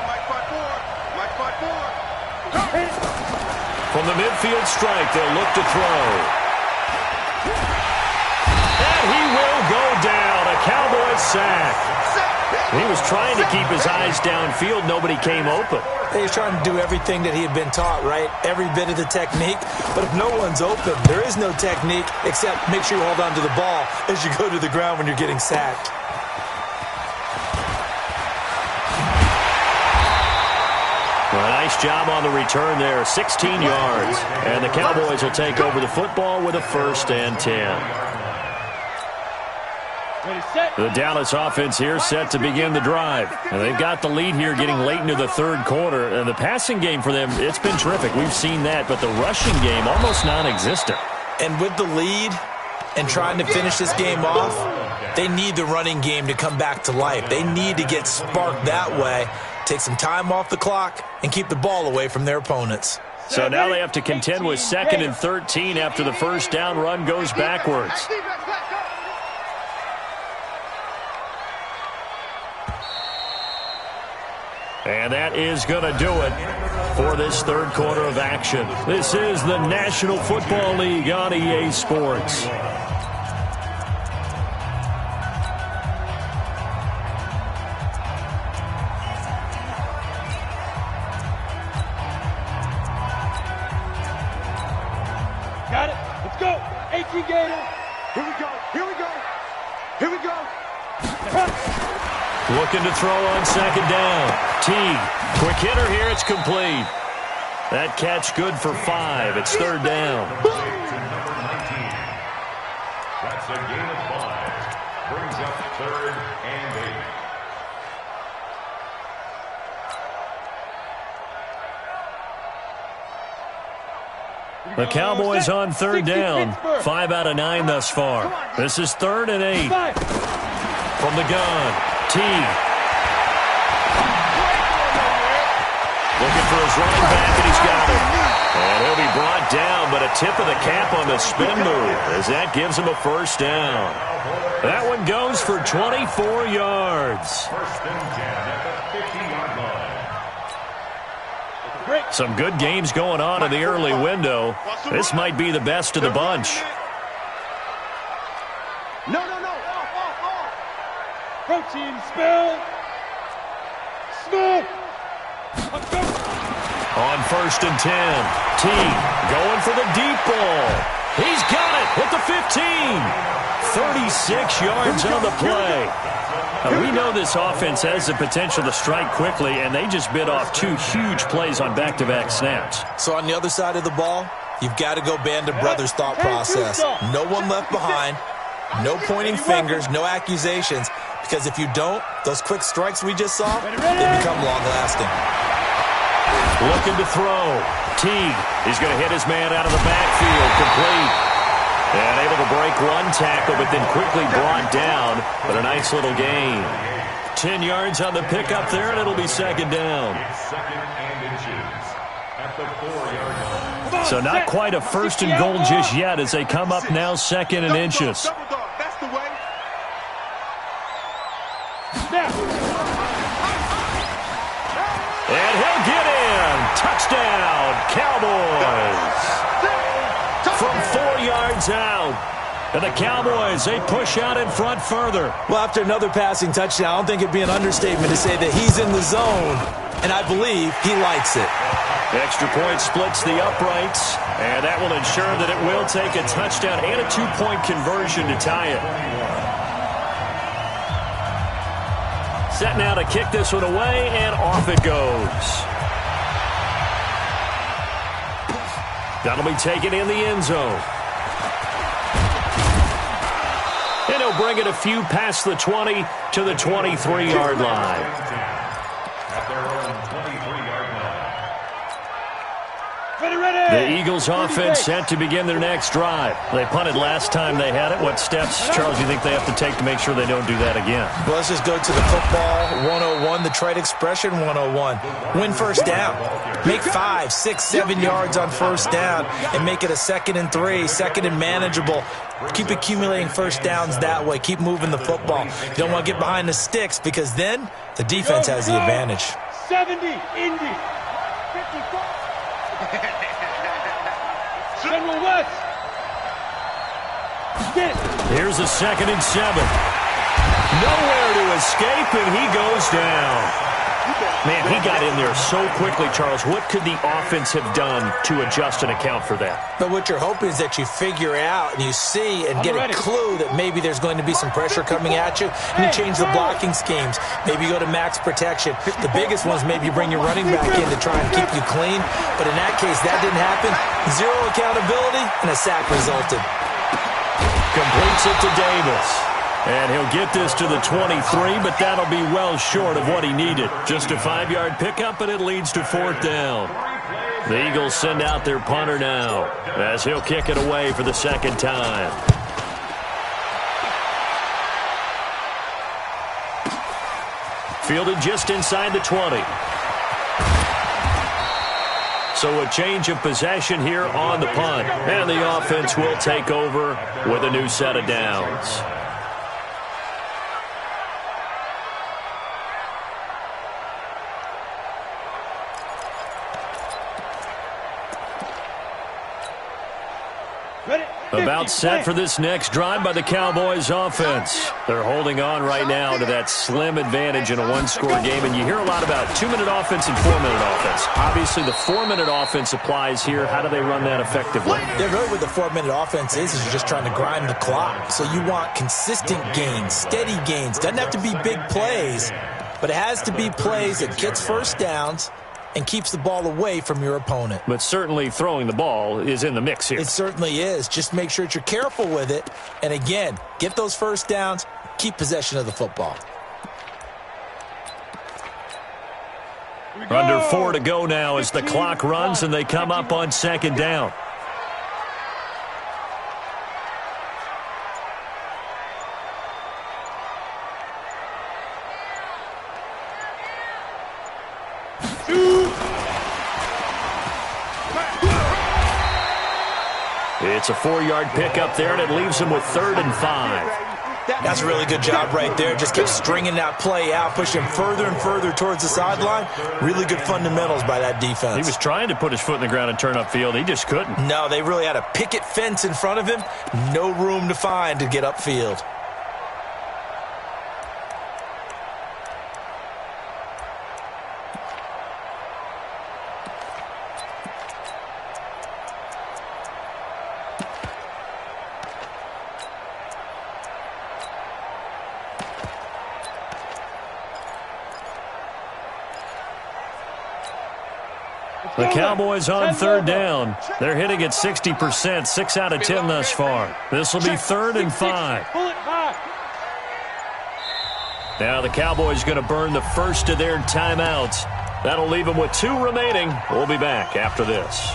From the midfield strike, they'll look to throw. And he will go down. A Cowboys sack. He was trying to keep his eyes downfield. Nobody came open. He was trying to do everything that he had been taught, right? Every bit of the technique. But if no one's open, there is no technique except make sure you hold on to the ball as you go to the ground when you're getting sacked. Well, nice job on the return there, 16 yards. And the Cowboys will take over the football with a 1st and 10. The Dallas offense here set to begin the drive. And they've got the lead here getting late into the 3rd quarter. And the passing game for them, it's been terrific. We've seen that. But the rushing game, almost non-existent. And with the lead and trying to finish this game off, they need the running game to come back to life. They need to get sparked that way, take some time off the clock, and keep the ball away from their opponents. So now they have to contend with 2nd and 13 after the 1st down run goes backwards. And that is going to do it for this 3rd quarter of action. This is the National Football League on EA Sports. Got it. Let's go. 18 Gator. Here we go. Here we go. Here we go. Looking to throw on 2nd down. Teague, quick hitter here. It's complete. That catch good for 5. It's 3rd down. That's a gain of 5. Brings up 3rd and 8. The Cowboys on 3rd down. 5 out of 9 thus far. This is 3rd and 8. From the gun, Teague. Looking for his running back, and he's got it. And he'll be brought down, but a tip of the cap on the spin move as that gives him a 1st down. That one goes for 24 yards. 1st and 10 at the 50-yard line. Some good games going on in the early window. This might be the best of the bunch. No. Protein spill. Smoke. On 1st and 10, Teague going for the deep ball. He's got it at the 15. 36 yards on the play. Now, we know this offense has the potential to strike quickly, and they just bit off 2 huge plays on back-to-back snaps. So on the other side of the ball, you've got to go band of brothers thought process. No one left behind, no pointing fingers, no accusations, because if you don't, those quick strikes we just saw, they become long-lasting. Looking to throw. Teague, he's going to hit his man out of the backfield, complete. And able to break 1 tackle, but then quickly brought down. But a nice little gain. 10 yards on the pickup there, and it'll be 2nd down. It's 2nd and inches at the 4-yard line. So not quite a 1st and goal just yet as they come up now 2nd and inches. That's the way. And he'll get in. Touchdown, Cowboys. From 4 yards out. And the Cowboys, they push out in front further. Well, after another passing touchdown, I don't think it'd be an understatement to say that he's in the zone, and I believe he likes it. Extra point splits the uprights, and that will ensure that it will take a touchdown and a 2-point conversion to tie it. Set now to kick this one away, and off it goes. That'll be taken in the end zone. And he'll bring it a few past the 20 to the 23-yard line. At their own 23-yard line. The Eagles offense set to begin their next drive. They punted last time they had it. What steps, Charles, do you think they have to take to make sure they don't do that again? Well, let's just go to the football 101, the trade expression 101. Win 1st down. Make 5, 6, 7 yards on 1st down and make it a 2nd and 3, 2nd and manageable. Keep accumulating 1st downs that way. Keep moving the football. You don't want to get behind the sticks because then the defense has the advantage. 70, Indy. 54. General West. Here's a 2nd and 7. Nowhere to escape, and he goes down. Man, he got in there so quickly, Charles. What could the offense have done to adjust and account for that? But what you're hoping is that you figure out and you see and get a clue that maybe there's going to be some pressure coming at you, and you change the blocking schemes. Maybe you go to max protection. The biggest ones, maybe you bring your running back in to try and keep you clean. But in that case, that didn't happen. Zero accountability, and a sack resulted. Completes it to Davis. And he'll get this to the 23, but that'll be well short of what he needed. Just a 5-yard pickup, and it leads to 4th down. The Eagles send out their punter now, as he'll kick it away for the 2nd time. Fielded just inside the 20. So a change of possession here on the punt. And the offense will take over with a new set of downs. About set for this next drive by the Cowboys offense. They're holding on right now to that slim advantage in a one-score game, and you hear a lot about 2-minute offense and 4-minute offense. Obviously, the 4-minute offense applies here. How do they run that effectively? Yeah, really what the 4-minute offense is you're just trying to grind the clock. So you want consistent gains, steady gains. Doesn't have to be big plays, but it has to be plays that gets first downs and keeps the ball away from your opponent. But certainly throwing the ball is in the mix here. It certainly is. Just make sure that you're careful with it. And again, get those first downs, keep possession of the football. Under 4 to go now as the clock runs and they come up on 2nd down. It's a 4-yard pickup there, and it leaves him with 3rd and 5. That's a really good job right there. Just kept stringing that play out, pushing him further and further towards the sideline. Really good fundamentals by that defense. He was trying to put his foot in the ground and turn upfield. He just couldn't. No, they really had a picket fence in front of him. No room to find to get upfield. The Cowboys on 3rd down. They're hitting at 60%, 6 out of 10 thus far. This will be 3rd and 5. Now the Cowboys going to burn the first of their timeouts. That'll leave them with 2 remaining. We'll be back after this.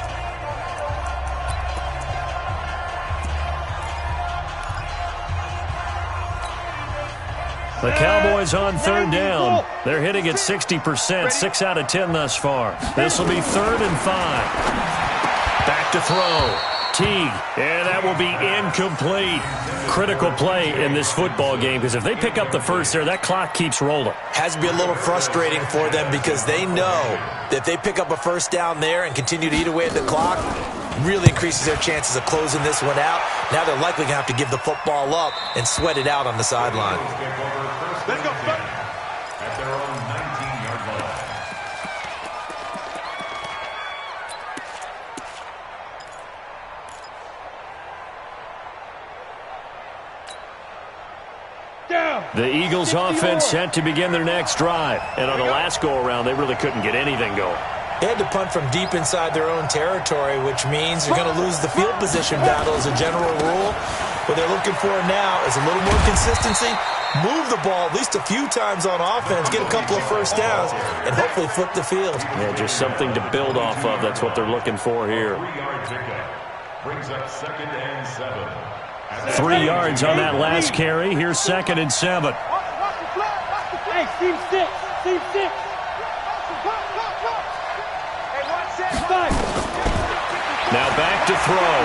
The Cowboys on 3rd down. They're hitting at 60%, 6 out of 10 thus far. This will be 3rd and 5. Back to throw. Teague, and that will be incomplete. Critical play in this football game, because if they pick up the first there, that clock keeps rolling. Has to be a little frustrating for them because they know that if they pick up a first down there and continue to eat away at the clock, really increases their chances of closing this one out. Now they're likely going to have to give the football up and sweat it out on the sideline. Let's go. At their own 19-yard line. The Eagles offense set to begin their next drive. And on the last go-around, they really couldn't get anything going. They had to punt from deep inside their own territory, which means you're going to lose the field position battle as a general rule. What they're looking for now is a little more consistency, move the ball at least a few times on offense, get a couple of first downs, and hopefully flip the field. Yeah, just something to build off of. That's what they're looking for here. 3-yard pickup brings up 2nd and 7. 3 yards on that last carry. Here's 2nd and 7. Hey, team 6. Now back to throw.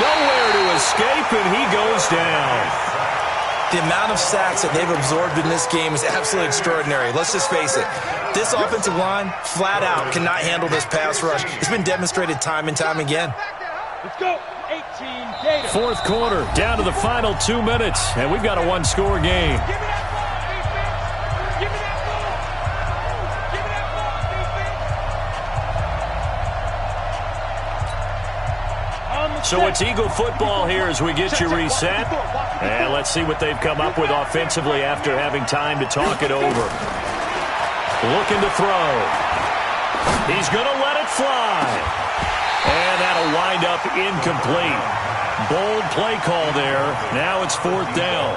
Nowhere to escape, and he goes down. The amount of sacks that they've absorbed in this game is absolutely extraordinary. Let's just face it. This offensive line, flat out, cannot handle this pass rush. It's been demonstrated time and time again. Let's go. 18 data. Fourth quarter, down to the final 2 minutes, and we've got a one-score game. Give me that ball, defense. Give me that ball. Give me that ball, defense. So it's Eagle football here as we get you reset. And let's see what they've come up with offensively after having time to talk it over. Looking to throw. He's going to let it fly. And that'll wind up incomplete. Bold play call there. Now it's fourth down.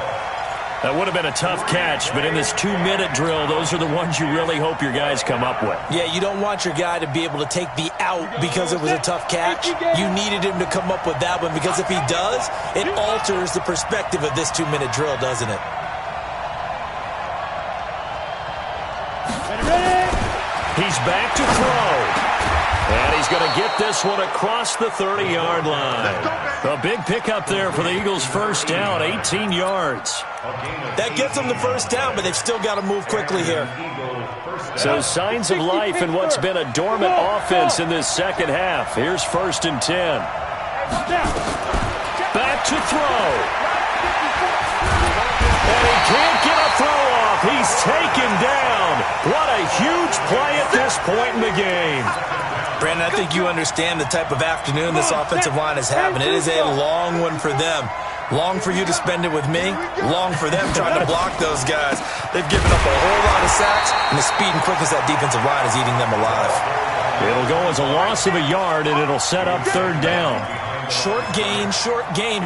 That would have been a tough catch, but in this 2-minute drill, those are the ones you really hope your guys come up with. Yeah, you don't want your guy to be able to take the out because it was a tough catch. You needed him to come up with that one because if he does, it alters the perspective of this 2-minute drill, doesn't it? He's back to throw. And he's going to get this one across the 30-yard line. A big pickup there for the Eagles' first down, 18 yards. That gets them the first down, but they've still got to move quickly here. So signs of life in what's been a dormant offense in this second half. Here's 1st and 10. Back to throw. And he can't get a throw off. He's taken down. What a huge play at this point in the game. Brandon, I think you understand the type of afternoon this offensive line is having. It is a long one for them. Long for you to spend it with me. Long for them trying to block those guys. They've given up a whole lot of sacks, and the speed and quickness of that defensive line is eating them alive. It'll go as a loss of a yard, and it'll set up third down. Short gain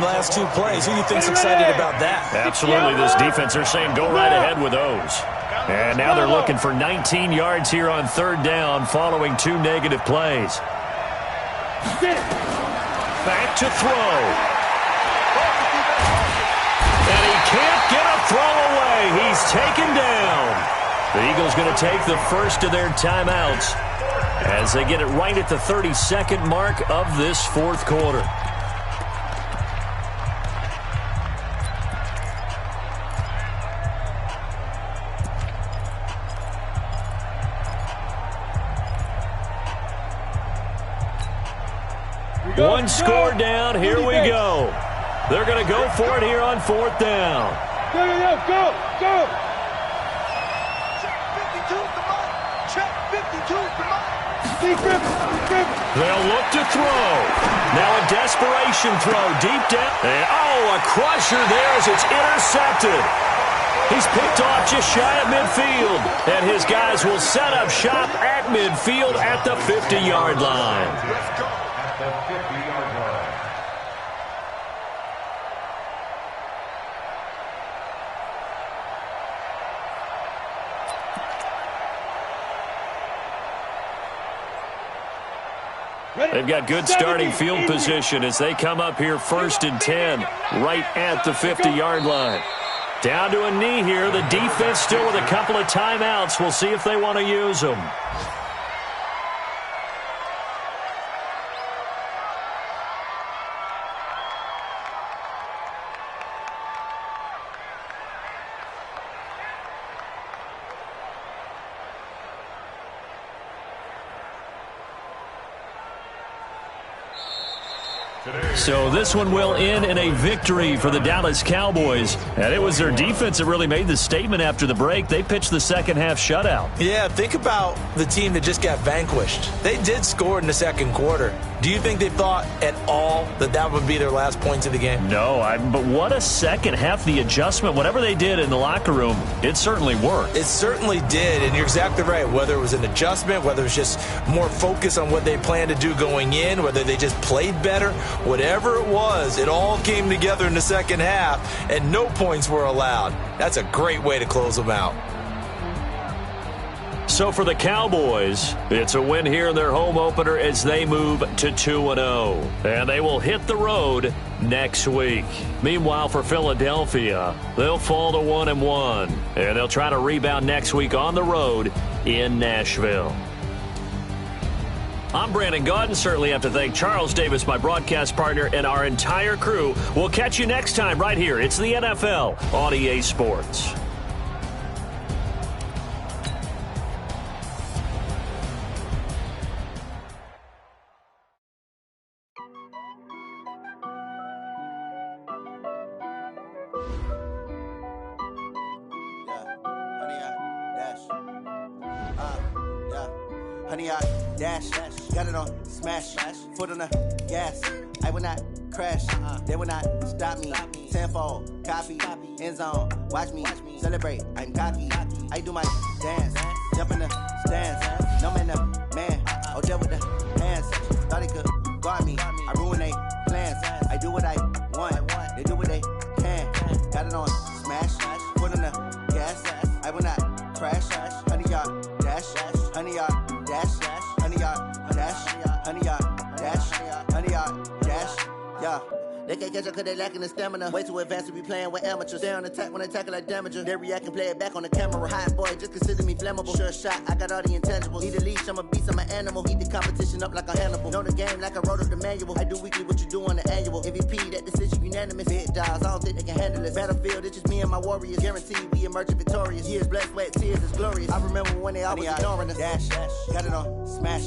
last 2 plays. Who do you think's excited about that? Absolutely, this defense, they're saying go right ahead with those. And now they're looking for 19 yards here on third down following 2 negative plays. Back to throw. And he can't get a throw away. He's taken down. The Eagles going to take the first of their timeouts as they get it right at the 32nd mark of this fourth quarter. One score down. Here we go. They're going to go for it here on fourth down. Go. Check 52, come on. They'll look to throw. Now a desperation throw deep down. And, a crusher there as it's intercepted. He's picked off just shy of midfield. And his guys will set up shop at midfield at the 50-yard line. Let's go at the 50-yard line. They've got good starting field position as they come up here 1st and 10, right at the 50-yard line. Down to a knee here. The defense still with a couple of timeouts. We'll see if they want to use them. So this one will end in a victory for the Dallas Cowboys. And it was their defense that really made the statement after the break. They pitched the second half shutout. Yeah, think about the team that just got vanquished. They did score in the second quarter. Do you think they thought at all that that would be their last points of the game? No, but what a second half. The adjustment, whatever they did in the locker room, it certainly worked. It certainly did, and you're exactly right. Whether it was an adjustment, whether it was just more focus on what they planned to do going in, whether they just played better, whatever it was, it all came together in the second half, and no points were allowed. That's a great way to close them out. So for the Cowboys, it's a win here in their home opener as they move to 2-0. And they will hit the road next week. Meanwhile, for Philadelphia, they'll fall to 1-1. And they'll try to rebound next week on the road in Nashville. I'm Brandon Gaudin. Certainly have to thank Charles Davis, my broadcast partner, and our entire crew. We'll catch you next time right here. It's the NFL on EA Sports. Honey, I dash, got it on smash, foot on the gas. I will not crash, they will not stop me. Tenfold, copy, end zone, watch me celebrate. I'm cocky, I do my dance, jump in the stands. No man, the man, oh, deal with the hands. Thought he could guard me, I ruin they plans. I do what I want, they do what they can. Got it on smash, foot on the gas. I will not crash, honey, y'all dash, honey, y'all dash, honey, y'all dash, honey, y'all dash, honey, y'all dash, yeah. They can't catch up cause they lacking the stamina. Way too advanced to be playing with amateurs. Stay on attack when they tackle like damager. They react and play it back on the camera. Hot boy, just consider me flammable. Sure shot, I got all the intangibles. Need a leash, I'm a beast, I'm an animal. Eat the competition up like a Hannibal. Know the game like I wrote up the manual. I do weekly what you do on the annual. MVP, that decision unanimous. Big dogs, I don't think they can handle it. Battlefield, it's just me and my warriors. Guaranteed we emerging victorious. Years, blood, sweat, tears, it's glorious. I remember when they always ignoring us. Dash, got it on smash,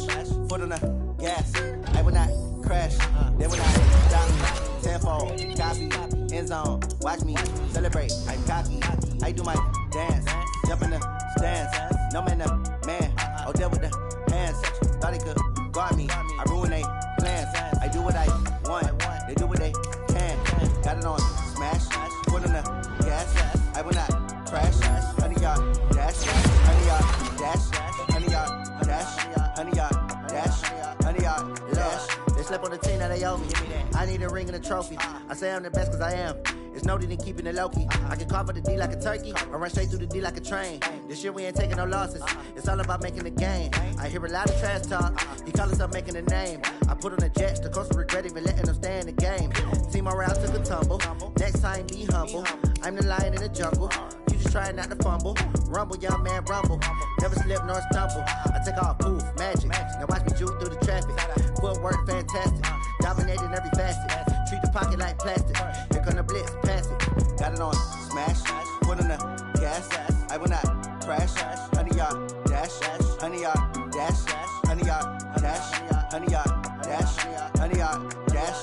foot on the gas. I will not crash, they will not stop me. Tenfold, copy, end zone, watch me celebrate. I'm cocky, I do my dance, jump in the stands. No man, the man, oh, deal with the hands. Thought he could guard me, I ruin they plans. I do what I want, they do what they can. Got it on smash, foot on the gas. I will not crash, honey, y'all dash, honey, y'all dash, honey, y'all dash, honey, y'all dash, honey, y'all dash. They slept on the team, now they owe me. I need a ring and a trophy. I say I'm the best cause I am. It's no need in keeping it low key. I can carve for the D like a turkey, or run straight through the D like a train. This year we ain't taking no losses. It's all about making the game. I hear a lot of trash talk. He call himself making a name. I put on the Jets, the coach regret even letting them stay in the game. Team morale took a tumble. Next time be humble. I'm the lion in the jungle. You just trying not to fumble. Rumble, young man, rumble. Never slip nor stumble. I take off, poof, magic. Now watch me juke through the traffic. Footwork fantastic. Dominating every facet. Treat the pocket like plastic. Here come the blitz, pass it. Got it on smash, foot on the gas. I will not crash. Honey, y'all dash, honey, y'all dash, honey, y'all dash, honey, y'all dash, honey, y'all dash.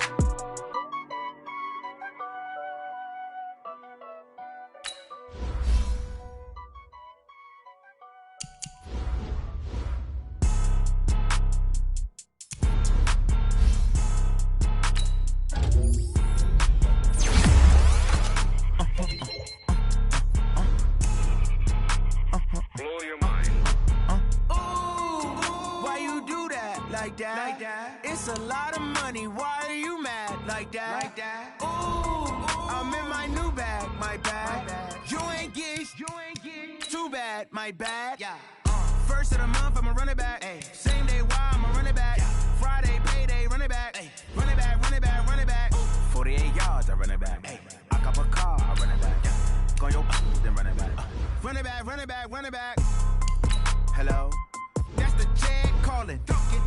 Like that. It's a lot of money. Why are you mad like that? Ooh, I'm in my new bag, my bad. You ain't get too bad, my bad. Yeah. First of the month, I'ma run it back. Ay. Same day, why I'ma run it back. Friday, payday, run it back. Ay. Run it back, run it back, run it back. 48 yards, I run it back. Ay. I cop a car, I run it back. Yeah. Go your then run it back. Run it back, run it back, run it back. Hello? That's the Jag calling.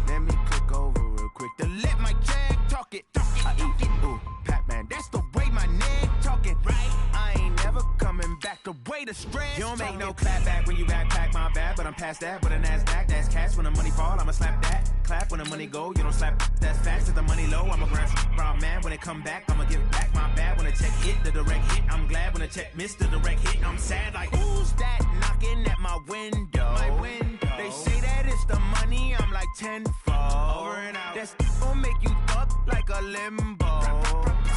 Let me click over real quick to let my Jag talk it. I eat it, ooh, Pac-Man. That's the way my neck talking, right? I ain't never coming back. The way the stress. You don't make no clap back when you backpack, my bad. But I'm past that. But a NASDAQ, that's cash. When the money fall, I'ma slap that. Clap when the money go. You don't slap. That's fast. If the money low, I'ma grab brown man. When it come back, I'ma give back my bad. When the check hit, the direct hit. I'm glad when the check missed the direct hit. I'm sad like who's that knocking at my window? My window. They say that it's the money, I'm like tenfold. Over and out. That's gon' make you up like a limbo.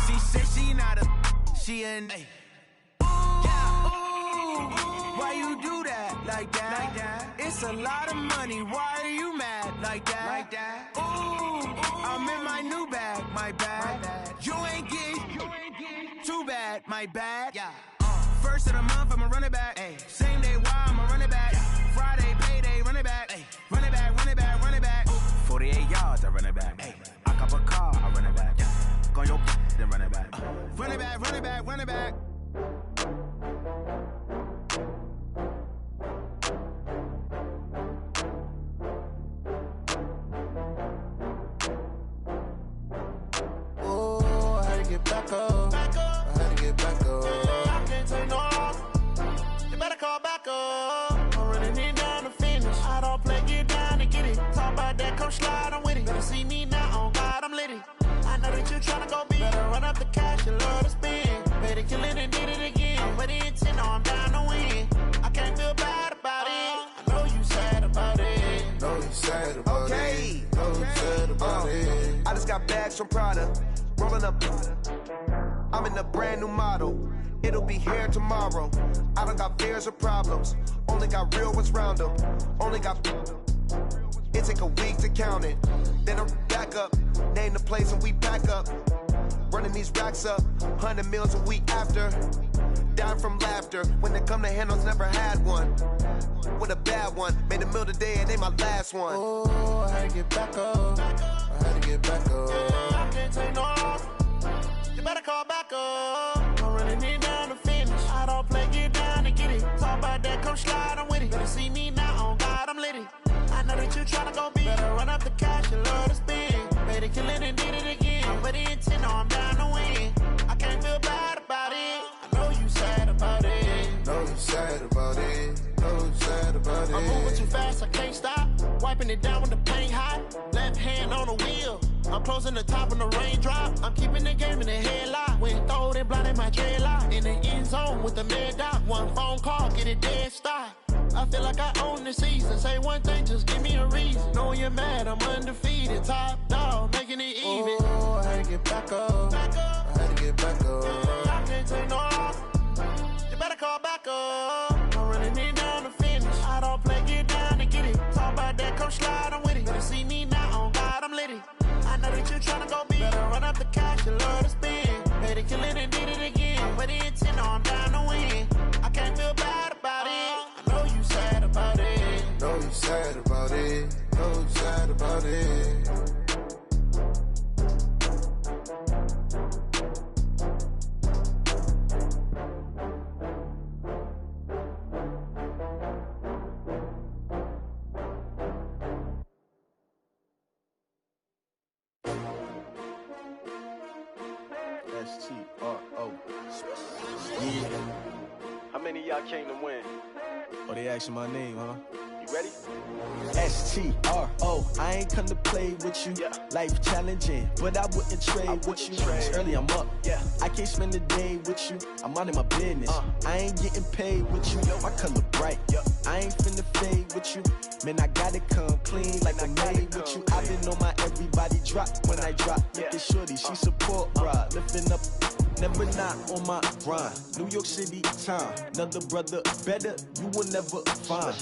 She said she not a, she an. Hey. Yeah. Ooh, why you do that like that? It's a lot of money. Why are you mad like that? Ooh, I'm in my new bag, my bad. You ain't get too bad, my bad. Yeah. First of the month, I'ma run it back. Ay. Same day, why I'ma run it back. Friday, payday, run it back. Ay. Run it back, run it back, run it back. 48 yards, I run it back. Ay. I cop a car, I run it back. Yeah. Go your then run it back. Run it back, run it back, run it back. Oh, I had to get back up. I had to get back up. I can't take no loss. You better call back up. I'm running it down to finish. I don't play, get down to get it. Talk about that, come slide, I'm with it. Better see me now, on God, I'm litty. that you tryna go be. Better run up the cash, you love to spend. Better kill it and did it again. I'm with the intent, no, I'm down to win. I can't feel bad about it. I know you sad about it. Know you sad about it. Know you sad about it. I just got bags from Prada. Rolling up. I'm in a brand new model. It'll be here tomorrow. I don't got fears or problems. Only got real ones round them. Only got. It take a week to count it. Then I'm back up. Name the place and we back up. Running these racks up. 100 meals a week after. Down from laughter. When they come to handles, never had one. With a bad one. Made a meal today and they my last one. Oh, I had to get back up. I had to get back up. I can't take no off. You better call back up. I'm running it down to finish. I don't play, get down to get it. Talk about that, come slide, I'm with it. Better see me now, on God, I'm litty. I know that you tryna go be. Better run up the cash, you love to spend. Better kill it and did it again. I'm with the intent, no, I'm down to win. I can't feel bad about it. I know you sad about it. Know you sad about it. Know you sad about it. I'm moving too fast, I can't stop. Wiping it down when the paint hot. Left hand on the wheel. I'm closing the top when the raindrop. I'm keeping the game in the headlock. When throwed and blinded my dreadlock. In the end zone with the mad dot. One phone call, get it dead stop. I feel like I own the season. Say one thing, just give me a reason. Knowing you're mad, I'm undefeated. Top dog, making it even. Oh, I had to get back up. I had to get back up. I can't take no off. You better call back up. I'm running it down to finish. I don't play, get down to get it. Talk about that, come slide, I'm with it. Better see me now, on God, I'm litty. I know that you tryna go be. Better run up the cash, you love to spend. Better kill it and did it again. With the intent, no, I'm down to win. I can't feel bad about it. I know you sad about it. Know you sad about it. Know you sad about it. S-T-R-O. Yeah. How many of y'all came to win? Oh, they asking my name, huh? You ready? S-T-R-O. I ain't come to play with you. Yeah. Life challenging, but I wouldn't trade with you. It's early, I'm up. Yeah. I can't spend the day with you. I'm out of my business. I ain't getting paid with you. My color bright. I ain't finna fade with you. Man, I gotta come clean like I'm made with you. I've been on my everybody drop when I drop. Look at shorty, she support rod. Lifting up, never not on my grind. New York City time. Another brother better, you will never find.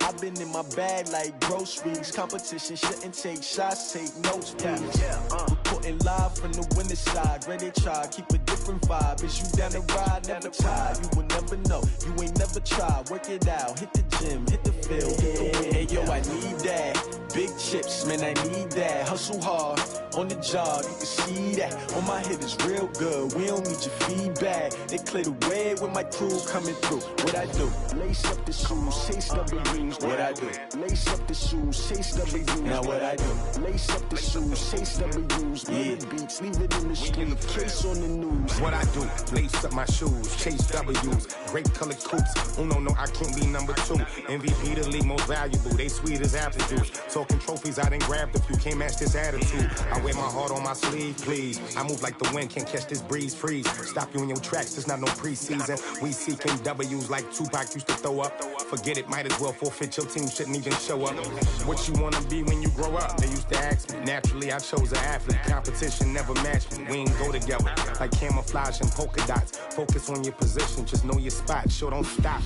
I've been in my bag like groceries. Competition shouldn't take shots, take notes, please. Reporting live from the winter side. Ready to try, keep a different vibe. Is you down the ride, never tired. You will never know, you ain't never tried. Work it out, hit the gym, hit the field. Hey yo, I need that. Big chips, man, I need that. Hustle hard, on the job, you can see that. On my head is real good, we don't need your feedback. They clear the way with my crew coming through. What I do? Lace up the shoes, chase W's. What I do? Lace up the shoes, chase W's. Now what I do? Lace up the shoes, chase W's. Yeah, beats, leave it in the street, case on the news. What I do? Lace up my shoes, chase W's. Grape colored coops. Uno, no, I can't be number 2. MVP the league most valuable. They sweet as apple juice. Talking trophies, I done grabbed a few. Can't match this attitude. I wear my heart on my sleeve, please. I move like the wind, can't catch this breeze, freeze. Stop you in your tracks, there's not no preseason. We seeking W's like Tupac used to throw up. Forget it, might as well forfeit. Your team shouldn't even show up. What you wanna be when you grow up? They used to ask me. Naturally, I chose an athlete. Competition never matched me. We ain't go together like camouflage and polka dots. Focus on your position, just know your spot. Sure, don't stop.